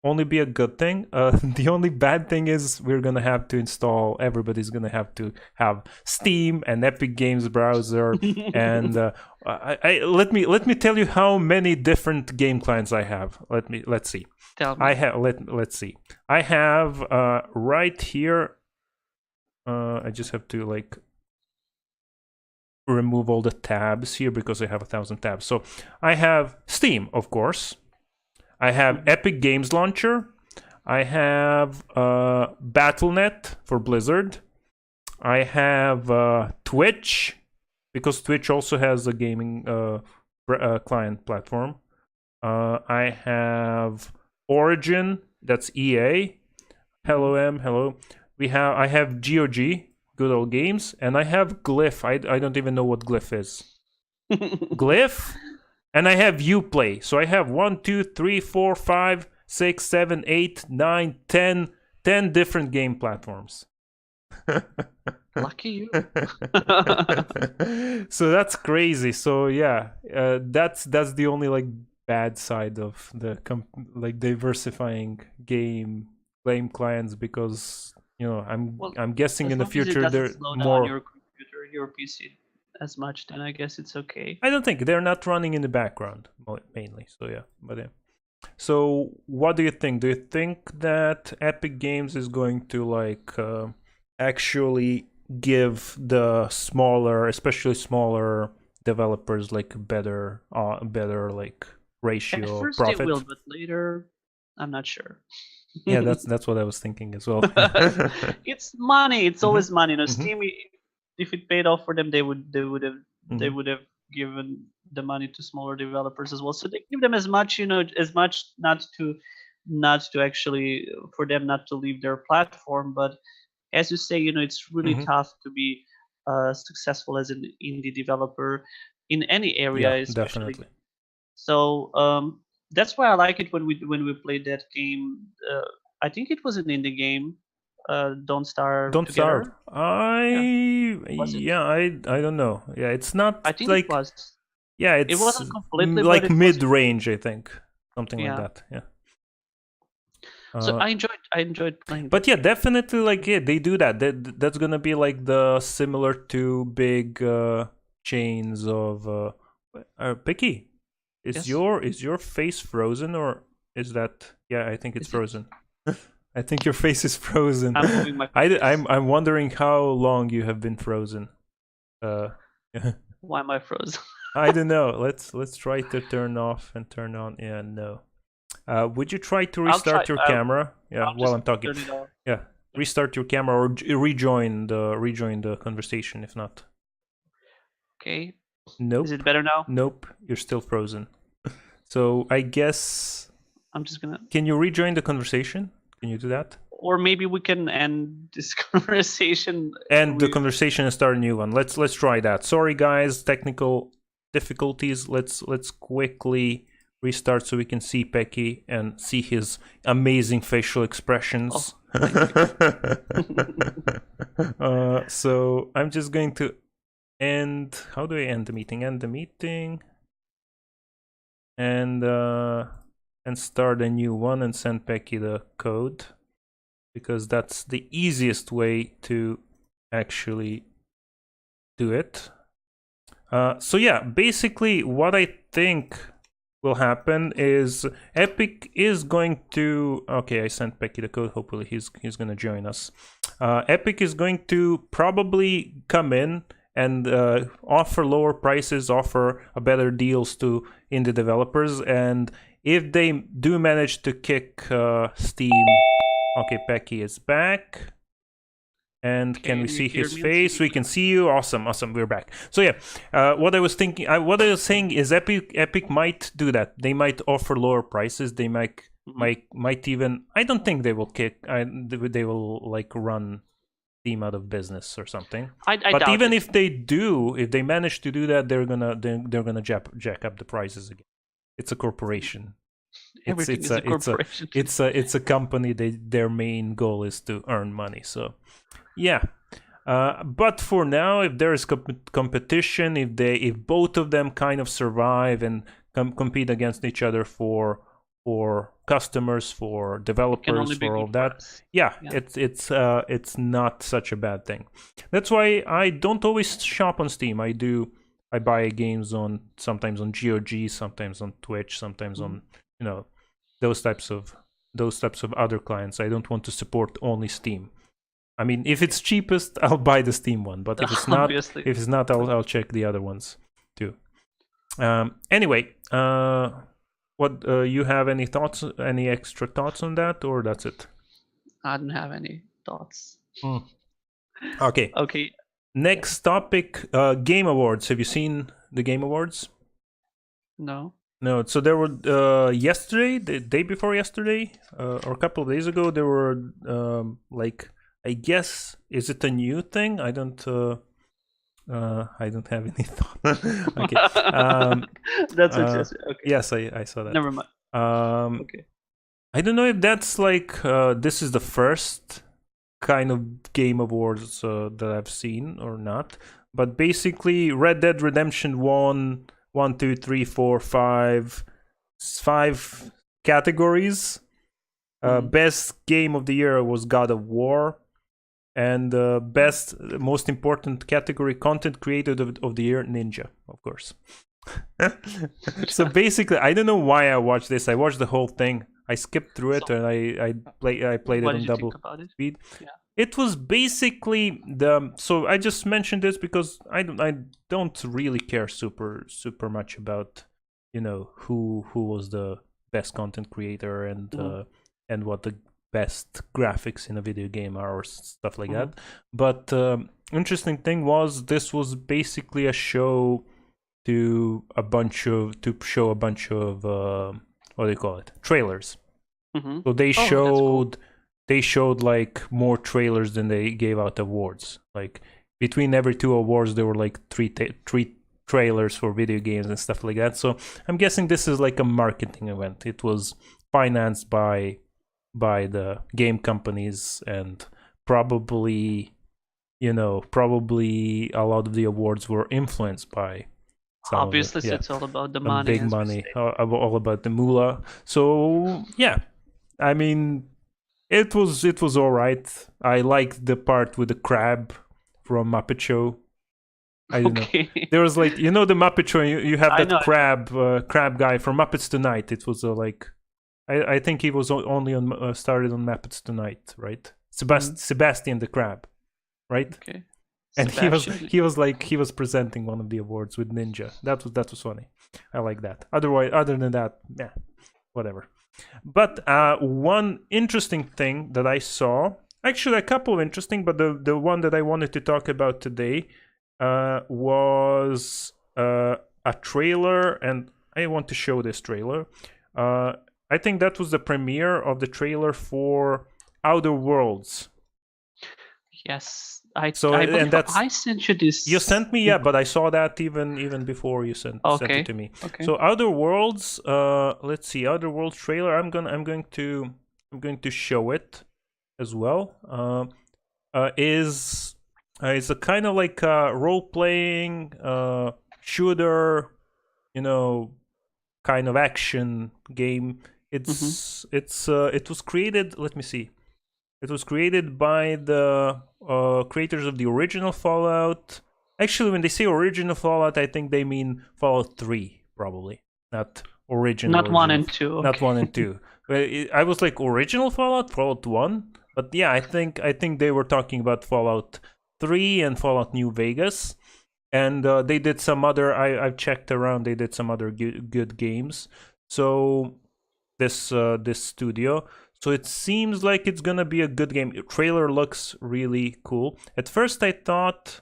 only be a good thing. The only bad thing is we're gonna have to install. Everybody's gonna have to have Steam and Epic Games browser, and let me tell you how many different game clients I have. Let's see. Tell me. I have let's see. I have right here. I just have to like remove all the tabs here because I have 1,000 tabs. So I have Steam, of course. I have Epic Games Launcher. I have Battle.net for Blizzard. I have Twitch, because Twitch also has a gaming client platform. I have Origin, that's EA. Hello, hello. I have GOG, Good Old Games, and I have Glyph. I don't even know what Glyph is. Glyph, and I have Uplay. So I have 1, 2, 3, 4, 5, 6, 7, 8, 9, 10 different game platforms. Lucky you. So that's crazy. So yeah, that's the only like bad side of the like diversifying game clients, because I'm guessing in the future they're more. Your computer, your PC as much, then I guess it's okay. I don't think they're not running in the background mainly. So yeah, but yeah. So what do you think? Do you think that Epic Games is going to like actually give the smaller, especially smaller developers, like better like ratio At first profit? they will, but later, I'm not sure. Yeah, that's what I was thinking as well. It's money. It's always money. Steam, if it paid off for them, they would have given the money to smaller developers as well. So they give them as much, not to actually, for them not to leave their platform. But as you say, it's really tough to be successful as an indie developer in any area, especially. Definitely. So that's why I like it when we played that game. I think it was an indie game. Don't Starve. Don't Together. Starve. I don't know. Yeah, it's not. I think like, it was. Yeah, it wasn't completely like mid-range, I think, something like that. Yeah. So I enjoyed playing. But yeah, definitely, like, yeah, they do that. That's gonna be like the similar to big chains of Peki. Is your face frozen, or is that? Yeah, I think it's frozen. I think your face is frozen. I'm moving my face. I'm wondering how long you have been frozen. Why am I frozen? I don't know. Let's try to turn off and turn on. Yeah, no. Would you try to restart your camera? Yeah, while I'm talking. Yeah, restart your camera or rejoin the conversation. If not. Okay. Nope. Is it better now? Nope. You're still frozen. So I guess I'm just gonna. Can you rejoin the conversation? Can you do that? Or maybe we can end this conversation. End the conversation and start a new one. Let's try that. Sorry guys, technical difficulties. Let's quickly restart so we can see Peki and see his amazing facial expressions. So I'm just going to end. How do I end the meeting? End the meeting and start a new one and send Peki the code, because that's the easiest way to actually do it. So yeah, basically what I think will happen is Epic is going to... Okay, I sent Peki the code. Hopefully he's going to join us. Epic is going to probably come in and offer lower prices, offer better deals to indie developers. And if they do manage to kick Steam... Okay, Peki is back. And can we see his face? We can see you. Awesome. We're back. So yeah, what I was thinking, what I was saying is Epic might do that. They might offer lower prices. They might even... I don't think they will kick. They will like run Steam out of business or something. But even if they do, if they manage to do that, they're gonna jack up the prices again. It's a corporation. It's a company. Their main goal is to earn money. So yeah, but for now, if there is competition, if both of them kind of survive and compete against each other for customers, for developers, for all that, it's not such a bad thing. That's why I don't always shop on Steam. I buy games sometimes on GOG, sometimes on Twitch, sometimes on those types of other clients. I don't want to support only Steam. I mean, if it's cheapest, I'll buy the Steam one. But if it's not, I'll check the other ones too. Anyway, What you have any thoughts? Any extra thoughts on that, or that's it? I don't have any thoughts. Okay. Okay. Next topic: Game Awards. Have you seen the Game Awards? No. No. So there were yesterday, the day before yesterday, or a couple of days ago. There were like, I guess, is it a new thing? I don't have any thought. Okay. That's just okay. Yes, I saw that. Never mind. Okay. I don't know if that's like this is the first kind of Game Awards that I've seen or not. But basically, Red Dead Redemption won 5 categories. Best game of the year was God of War, and most important category, content creator of the year, Ninja, of course. So basically, I don't know why I watched this. I watched the whole thing. I skipped through it, and I played it on double speed. Yeah. It was basically so I just mentioned this because I don't really care super much about, you know, who was the best content creator and what the best graphics in a video game are or stuff like that. But interesting thing was, this was basically a show to show a bunch of what do you call it, trailers. So they showed like more trailers than they gave out awards. Like between every 2 awards there were like three trailers for video games and stuff like that. So I'm guessing this is like a marketing event. It was financed by the game companies, and probably a lot of the awards were influenced by obviously it's all about the money, big money, all about the moolah. So yeah, I mean, it was all right. I liked the part with the crab from Muppet Show. I don't know. There was like, you know, the Muppet Show. You have that crab guy from Muppets Tonight. It was like, I think he was only on started on Muppets Tonight, right? Sebastian the Crab, right? Okay. And he was presenting one of the awards with Ninja. That was funny. I like that. Other than that, yeah, whatever. But one interesting thing that I saw, actually a couple of interesting, but the one that I wanted to talk about today was a trailer, and I want to show this trailer. I think that was the premiere of the trailer for Outer Worlds. Yes, I sent you this. You sent me, yeah, but I saw that even before you sent it to me. Okay. So Outer Worlds, let's see, Outer Worlds trailer. I'm going to show it as well. Is a kind of like a role-playing shooter, you know, kind of action game. It was created. Let me see. It was created by the creators of the original Fallout. Actually, when they say original Fallout, I think they mean Fallout 3, probably. Not original. Not 1 and 2. Not 1 and 2. I was like, original Fallout 1? But yeah, I think they were talking about Fallout 3 and Fallout New Vegas. And they did some other, I've checked around, they did some other good games. So this studio. So it seems like it's gonna be a good game. The trailer looks really cool. At first I thought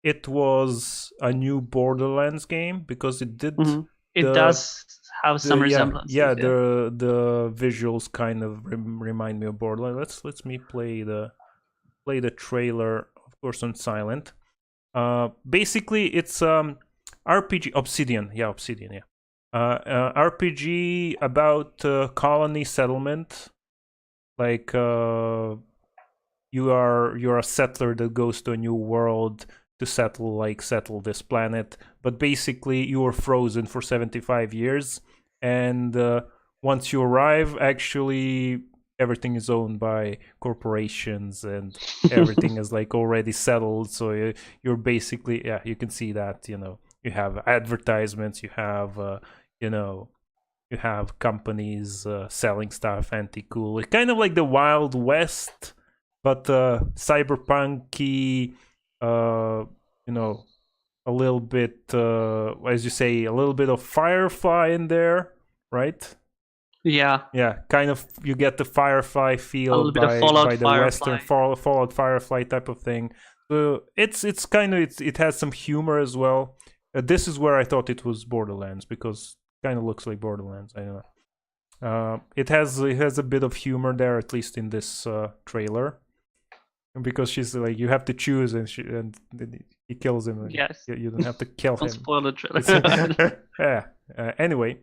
it was a new Borderlands game because it did. It does have some resemblance. Yeah, the visuals kind of remind me of Borderlands. Let's me play the trailer, of course, on silent. Basically, it's RPG Obsidian. Yeah, Obsidian. Yeah. RPG about colony settlement. Like you're a settler that goes to a new world to settle this planet, but basically you are frozen for 75 years, and once you arrive, actually everything is owned by corporations and everything is like already settled. So you're basically, yeah, you can see that, you know, you have advertisements, you have you have companies selling stuff, anti-cool. It's kind of like the Wild West, but cyberpunky, you know, a little bit, as you say, a little bit of Firefly in there. right? Yeah, Yeah, kind of you get the Firefly a feel little bit of Fallout by the Western Firefly. Fallout Firefly type of thing. So it's kind of it has some humor as well. This is where I thought it was Borderlands because it kind of looks like Borderlands. I don't know. It has a bit of humor there, at least in this trailer, because she's like you have to choose, and he kills him. And Yes. you don't have to kill Don't him. spoil the trailer. Yeah. Anyway,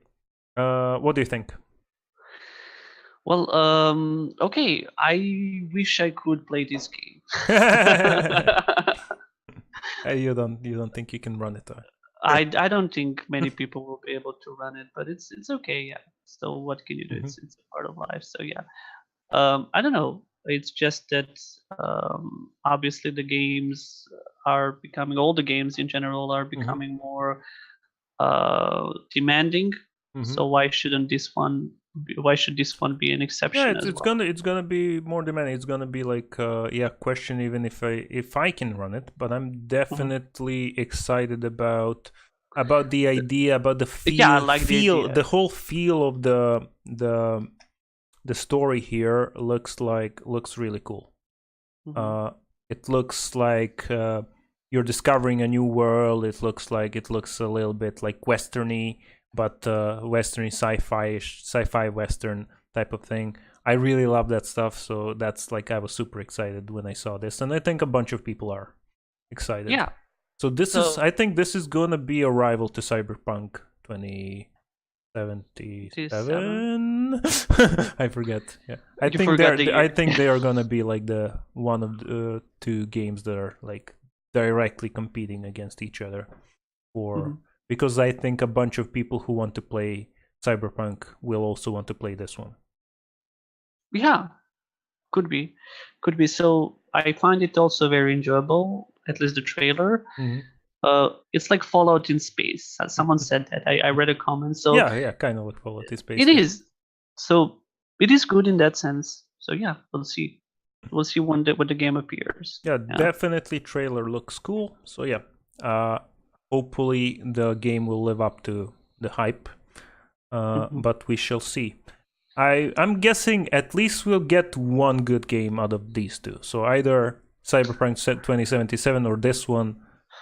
what do you think? Well, okay. I wish I could play this game. You don't think you can run it? I don't think many people will be able to run it, but it's okay. Yeah. So what can you do? Mhm. It's a part of life. So yeah. I don't know. It's just that obviously the games are becoming all the games in general are becoming more demanding. So why shouldn't this one? Why should this one be an Yeah, exception as well? it's gonna be more demanding. It's gonna be like question even if I can run it, but I'm Mhm. definitely excited about the idea, about the Yeah, I like the idea. the whole feel of the story here looks really cool. Mhm. It looks like you're discovering a new world. It looks a little bit like westerny, but westerny sci-fi western type of thing. I really love that stuff, so that's like I was super excited when I saw this, and I think a bunch of people are excited. Yeah. So I So think this is gonna be a rival to Cyberpunk 27. 2077. I forget. Yeah, You forgot the I year. think they are gonna be like the one of the two games that are like directly competing against each other for Mhm. because I think a bunch of people who want to play Cyberpunk will also want to play this one. Yeah, could be, could be. So I find it also very enjoyable. At least the trailer. Mm-hmm. It's like Fallout in space. Someone said that. I read a comment. So Yeah, kind of like Fallout is it based. Yeah. is. So it is good in that sense. So yeah, we'll see. We'll see when the game appears. Yeah, Yeah. definitely trailer looks cool. So yeah, uh, hopefully the game will live up to the hype. Mhm. But we shall see. I'm guessing at least we'll get one good game out of these two. So either Cyberpunk 2077 or this one.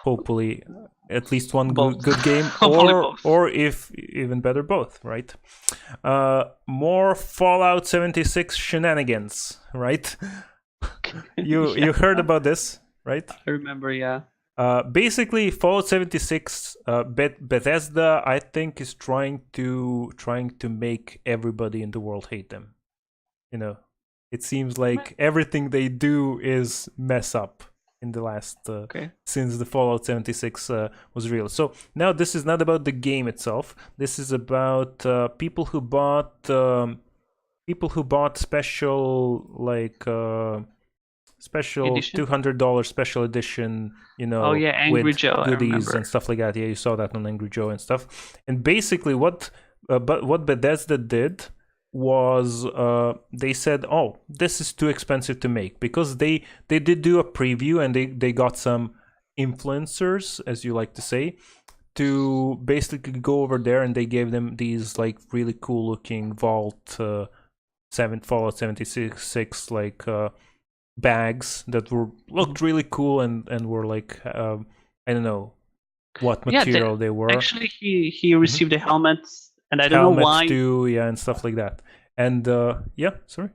Hopefully, at least one Both. good game, Hopefully both. or if even better, both. Right? More Fallout 76 shenanigans. Right? Yeah, You heard about this, right? I remember. Yeah. Basically, Fallout 76, Bethesda, I think, is trying to make everybody in the world hate them. You know, it seems like everything they do is mess up in the last Okay. since the Fallout 76 was real. So now this is not about the game itself. This is about people who bought special like. Special Edition. $200 special edition, Oh yeah, Angry with Joe. I goodies and remember. stuff like that. Yeah, you saw that on Angry Joe and stuff. And basically, what Bethesda did was they said, "Oh, this is too expensive to make," because they did do a preview and they got some influencers, as you like to say, to basically go over there and they gave them these like really cool looking Vault 7 Fallout 76 like bags that were Mhm. looked really cool and were like I don't know what Yeah. material they were. Actually, he Mhm. received a helmet, and I don't know Helmets why. too, yeah, and stuff like that. And yeah, sorry,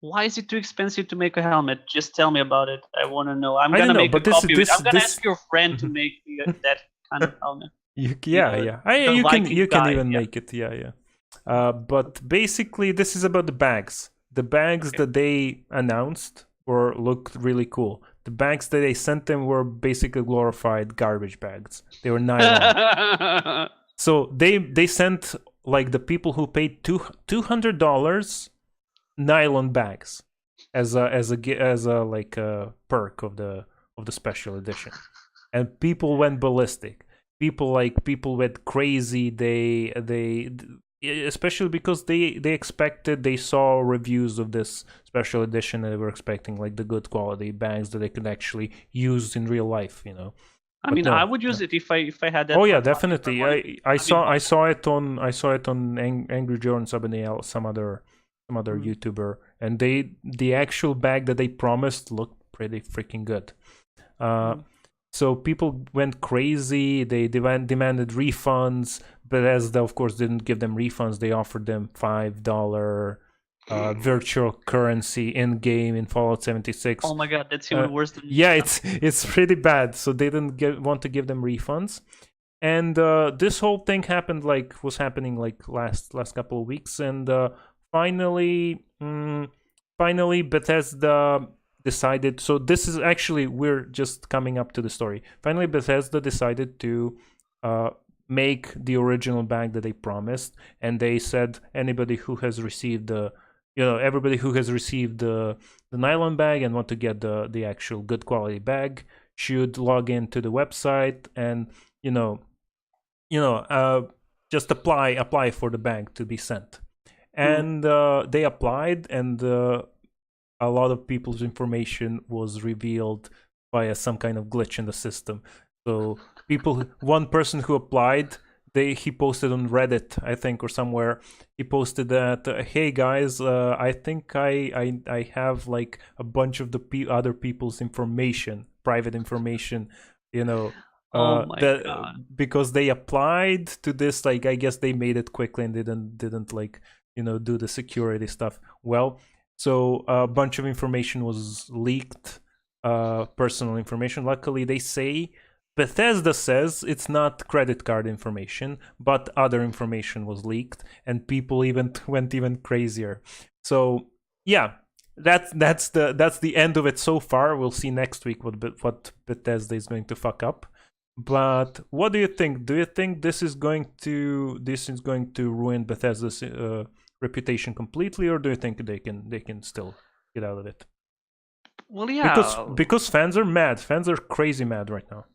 Why is it too expensive to make a helmet? Just tell me about it. I want to know. I'm I don't gonna know, make a but copy of it. I'm gonna this ask your friend to Mhm. make me that kind of helmet. yeah, The you Viking can guy. even Yeah. make it, yeah. But basically this is about the bags Okay. that they announced were looked really cool. The bags that they sent them were basically glorified garbage bags. They were nylon. So they sent like the people who paid $200 nylon bags as a like a perk of the special edition, and people went ballistic. People went crazy. They especially because they expected they saw reviews of this special edition and they were expecting like the good quality bags that they could actually use in real life. I But mean, I no. would use it if I had that Oh yeah, much money. If I definitely. wanted, I I mean, saw why I not? saw it on Angry Joe and somebody else, some other Mm, YouTuber, and the actual bag that they promised looked pretty freaking good. Uh, mm. so people went crazy. They demanded refunds. Bethesda, of course, didn't give them refunds. They offered them $5 virtual currency in game in Fallout 76. Oh my god, that's Uh, even worse than yeah, yeah. it's pretty bad. So they didn't want to give them refunds. And this whole thing happened was happening like last couple of weeks, and finally, finally Bethesda decided. So this is actually, we're just coming up to the story. Finally, Bethesda decided to uh, make the original bag that they promised, and they said anybody who has received everybody who has received the nylon bag and want to get the actual good quality bag should log into the website and you know just apply for the bag to be sent. Mm. And they applied, and a lot of people's information was revealed via some kind of glitch in the system. So one person who applied, he posted on Reddit, I think, or somewhere. He posted that, "Hey guys, I think I have like a bunch of the other people's information, private information, you know, Oh my that god. because they applied to this. Like, I guess they made it quickly and didn't like do the security stuff well. So a bunch of information was leaked, personal information. Luckily, they say Bethesda says it's not credit card information, but other information was leaked, and people even went even crazier. So yeah, that's the end of it so far. We'll see next week what Bethesda is going to fuck up. But what do you think? Do you think this is going to ruin Bethesda's reputation completely, or do you think they can still get out of it? Well, Because yeah. fans are mad. Fans are crazy mad right now.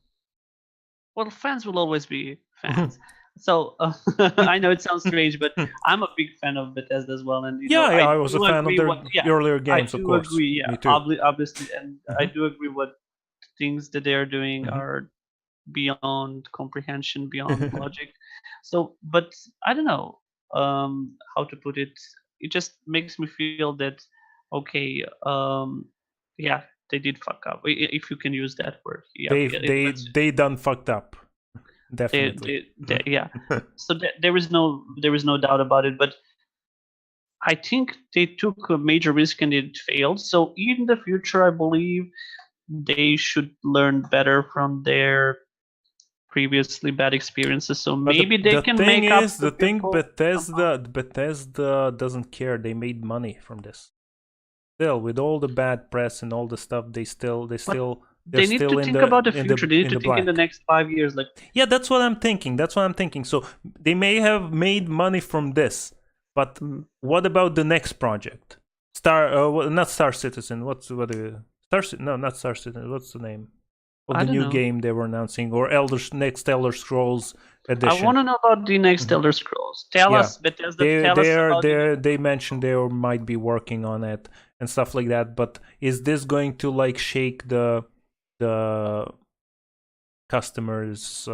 Well, fans will always be fans. So I know it sounds strange, but I'm a big fan of Bethesda as well, and Yeah, I I was a do fan of agree. their What yeah, earlier I games, of do course. agree. Yeah, Me too. obviously, and I Hmm. do agree. What things that they are doing Hmm. are beyond comprehension, beyond logic. So, but I don't know how to put it. It just makes me feel that okay, yeah, they did fuck up. If you can use that word, yeah, let's They done fucked up, definitely. yeah. So there is no doubt about it. But I think they took a major risk and it failed. So in the future, I believe they should learn better from their previously bad experiences. So But maybe they the can thing make up is, to the thing people somehow. Bethesda doesn't care. They made money from this. Still, with all the bad press and all the stuff, But they're they need to still think about the in future. They need to the think in the black. next 5 years. Like Yeah, that's what I'm thinking. That's what I'm thinking. So they may have made money from this, but mm, what about the next project? Not Star Citizen. No, not Star Citizen. What's the name of I the don't new know. game they were announcing? Or next Elder Scrolls I edition? want to know about the next Mhm. Elder Scrolls. Tell Yeah, us, Bethesda. Tell us about the next they Elder mentioned Scrolls. might be working on it and stuff like that. But is this going to like shake the customers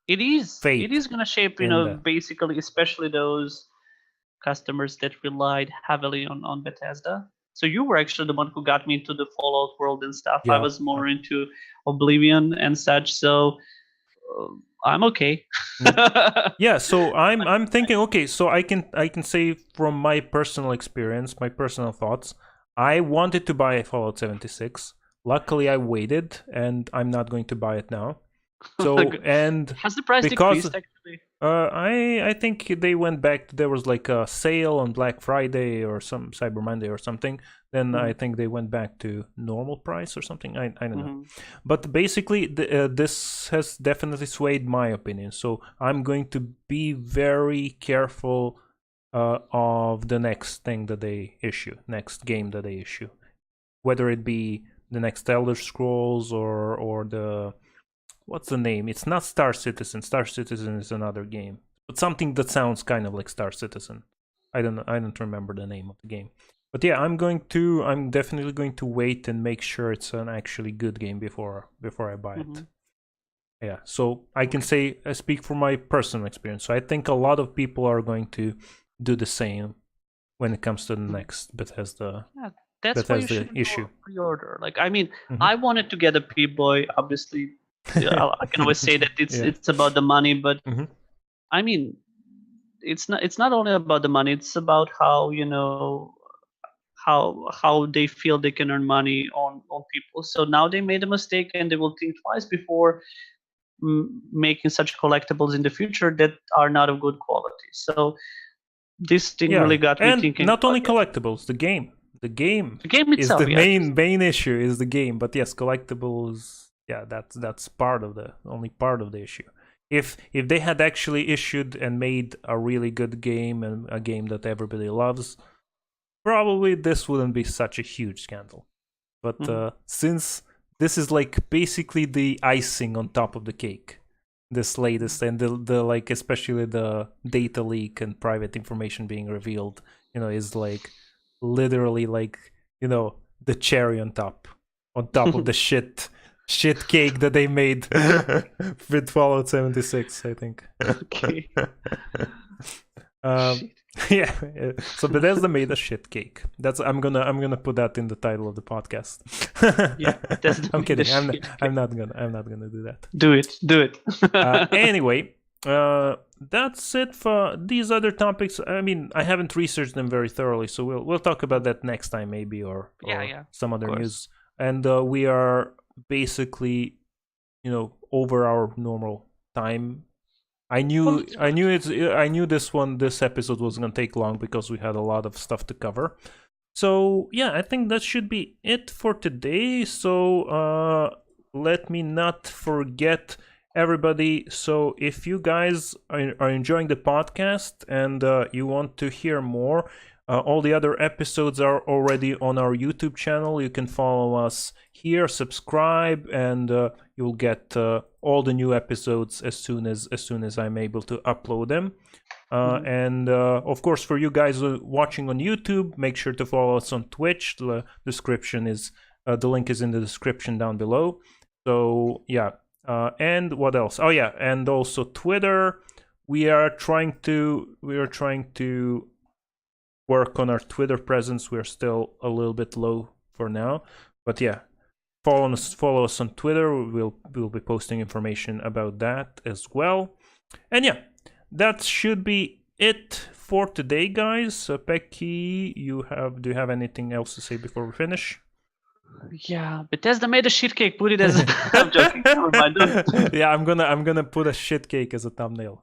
It is. It faith is gonna shape, in the basically, especially those customers that relied heavily on Bethesda. So you were actually the one who got me into the Fallout world and stuff. I yeah. was more into Oblivion and such. So uh, I'm okay. Mm. Yeah, so I'm thinking, okay, so I can say from my personal experience, my personal thoughts, I wanted to buy Fallout 76. Luckily I waited, and I'm not going to buy it now. So, and Has the price because decreased actually? I think they went back. There was like a sale on Black Friday or some Cyber Monday or something. Then I Mm-hmm. think they went back to normal price or something. I don't know. Mm-hmm. But basically, this has definitely swayed my opinion. So I'm going to be very careful of the next thing that they issue, next game that they issue, whether it be the next Elder Scrolls or the what's the name? It's not Star Citizen. Star Citizen is another game, but something that sounds kind of like Star Citizen. I don't know. I don't remember the name of the game, But yeah, I'm definitely going to wait and make sure it's an actually good game before I buy it. Yeah, so I can say I speak from my personal experience. So I think a lot of people are going to do the same when it comes to the next Bethesda. Yeah, that's why you Bethesda should issue. pre-order. Like, I mean, I wanted to get a P-Boy. Obviously, I can always say that it's about the money, but I mean, it's not only about the money. It's about how how they feel they can earn money on people. So now they made a mistake, and they will think twice before making such collectibles in the future that are not of good quality. So this thing really got me thinking. Not only collectibles, the game itself is the main issue is the game. But yes, collectibles, that's only part of the issue. If they had actually issued and made a really good game and a game that everybody loves, probably this wouldn't be such a huge scandal. But since this is like basically the icing on top of the cake, this latest, and the like, especially the data leak and private information being revealed, is like literally like, the cherry on top of the shit cake that they made with Fallout 76, I think. Okay. Yeah, so Bethesda made a shit cake. I'm gonna put that in the title of the podcast. Yeah, I'm kidding. I'm not gonna do that. Do it. Anyway, that's it for these other topics. I mean, I haven't researched them very thoroughly, so we'll talk about that next time, maybe, or some other news. And we are basically, over our normal time. I knew this episode was gonna take long because we had a lot of stuff to cover. So yeah, I think that should be it for today. So let me not forget, everybody. So if you guys are enjoying the podcast and you want to hear more, all the other episodes are already on our YouTube channel. You can follow us here, subscribe, and you'll get all the new episodes as soon as I'm able to upload them. And of course, for you guys watching on YouTube, make sure to follow us on Twitch. The link is in the description down below. So yeah, and what else? Oh yeah, and also Twitter. We are trying to work on our Twitter presence. We're still a little bit low for now, but yeah, follow us on Twitter. We'll be posting information about that as well. And yeah, that should be it for today, guys. Peki, do you have anything else to say before we finish? Yeah, Bethesda made a shit cake. Put it as I'm joking. Never mind. Yeah, I'm gonna put a shit cake as a thumbnail.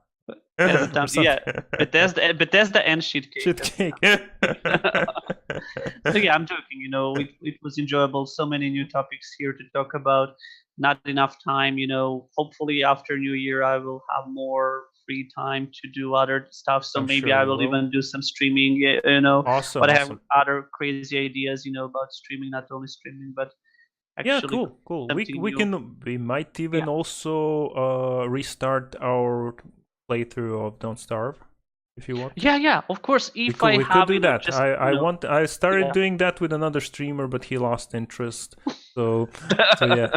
Yeah, Bethesda and shit cake. Shit cake. So yeah, I'm joking. It was enjoyable. So many new topics here to talk about. Not enough time. Hopefully after New Year I will have more free time to do other stuff. So maybe I will even do some streaming. Awesome. But I have other crazy ideas. About streaming, not only streaming, but actually. Yeah, cool. We might even also restart our playthrough of Don't Starve, if you want. Yeah, of course. We could do that. I started doing that with another streamer, but he lost interest. So yeah,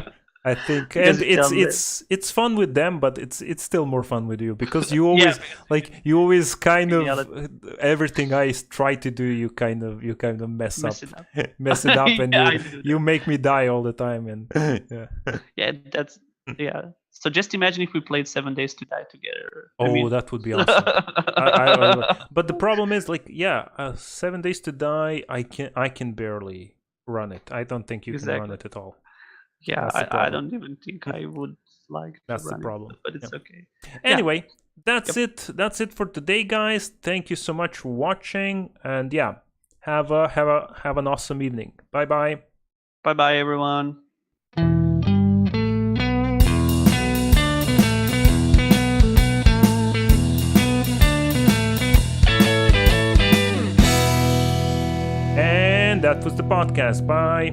I think, and it's fun with them, but it's still more fun with you because you always you always kind of everything I try to do, you kind of mess it up, and you make me die all the time, and yeah. So just imagine if we played 7 Days to Die together. That would be awesome. But the problem is, 7 Days to Die, I can barely run it. I don't think you can run it at all. Yeah, I don't even think I would like. That's the problem. But it's okay. Anyway, that's it. That's it for today, guys. Thank you so much for watching, and yeah, have an awesome evening. Bye bye. Bye bye, everyone. And that was the podcast. Bye.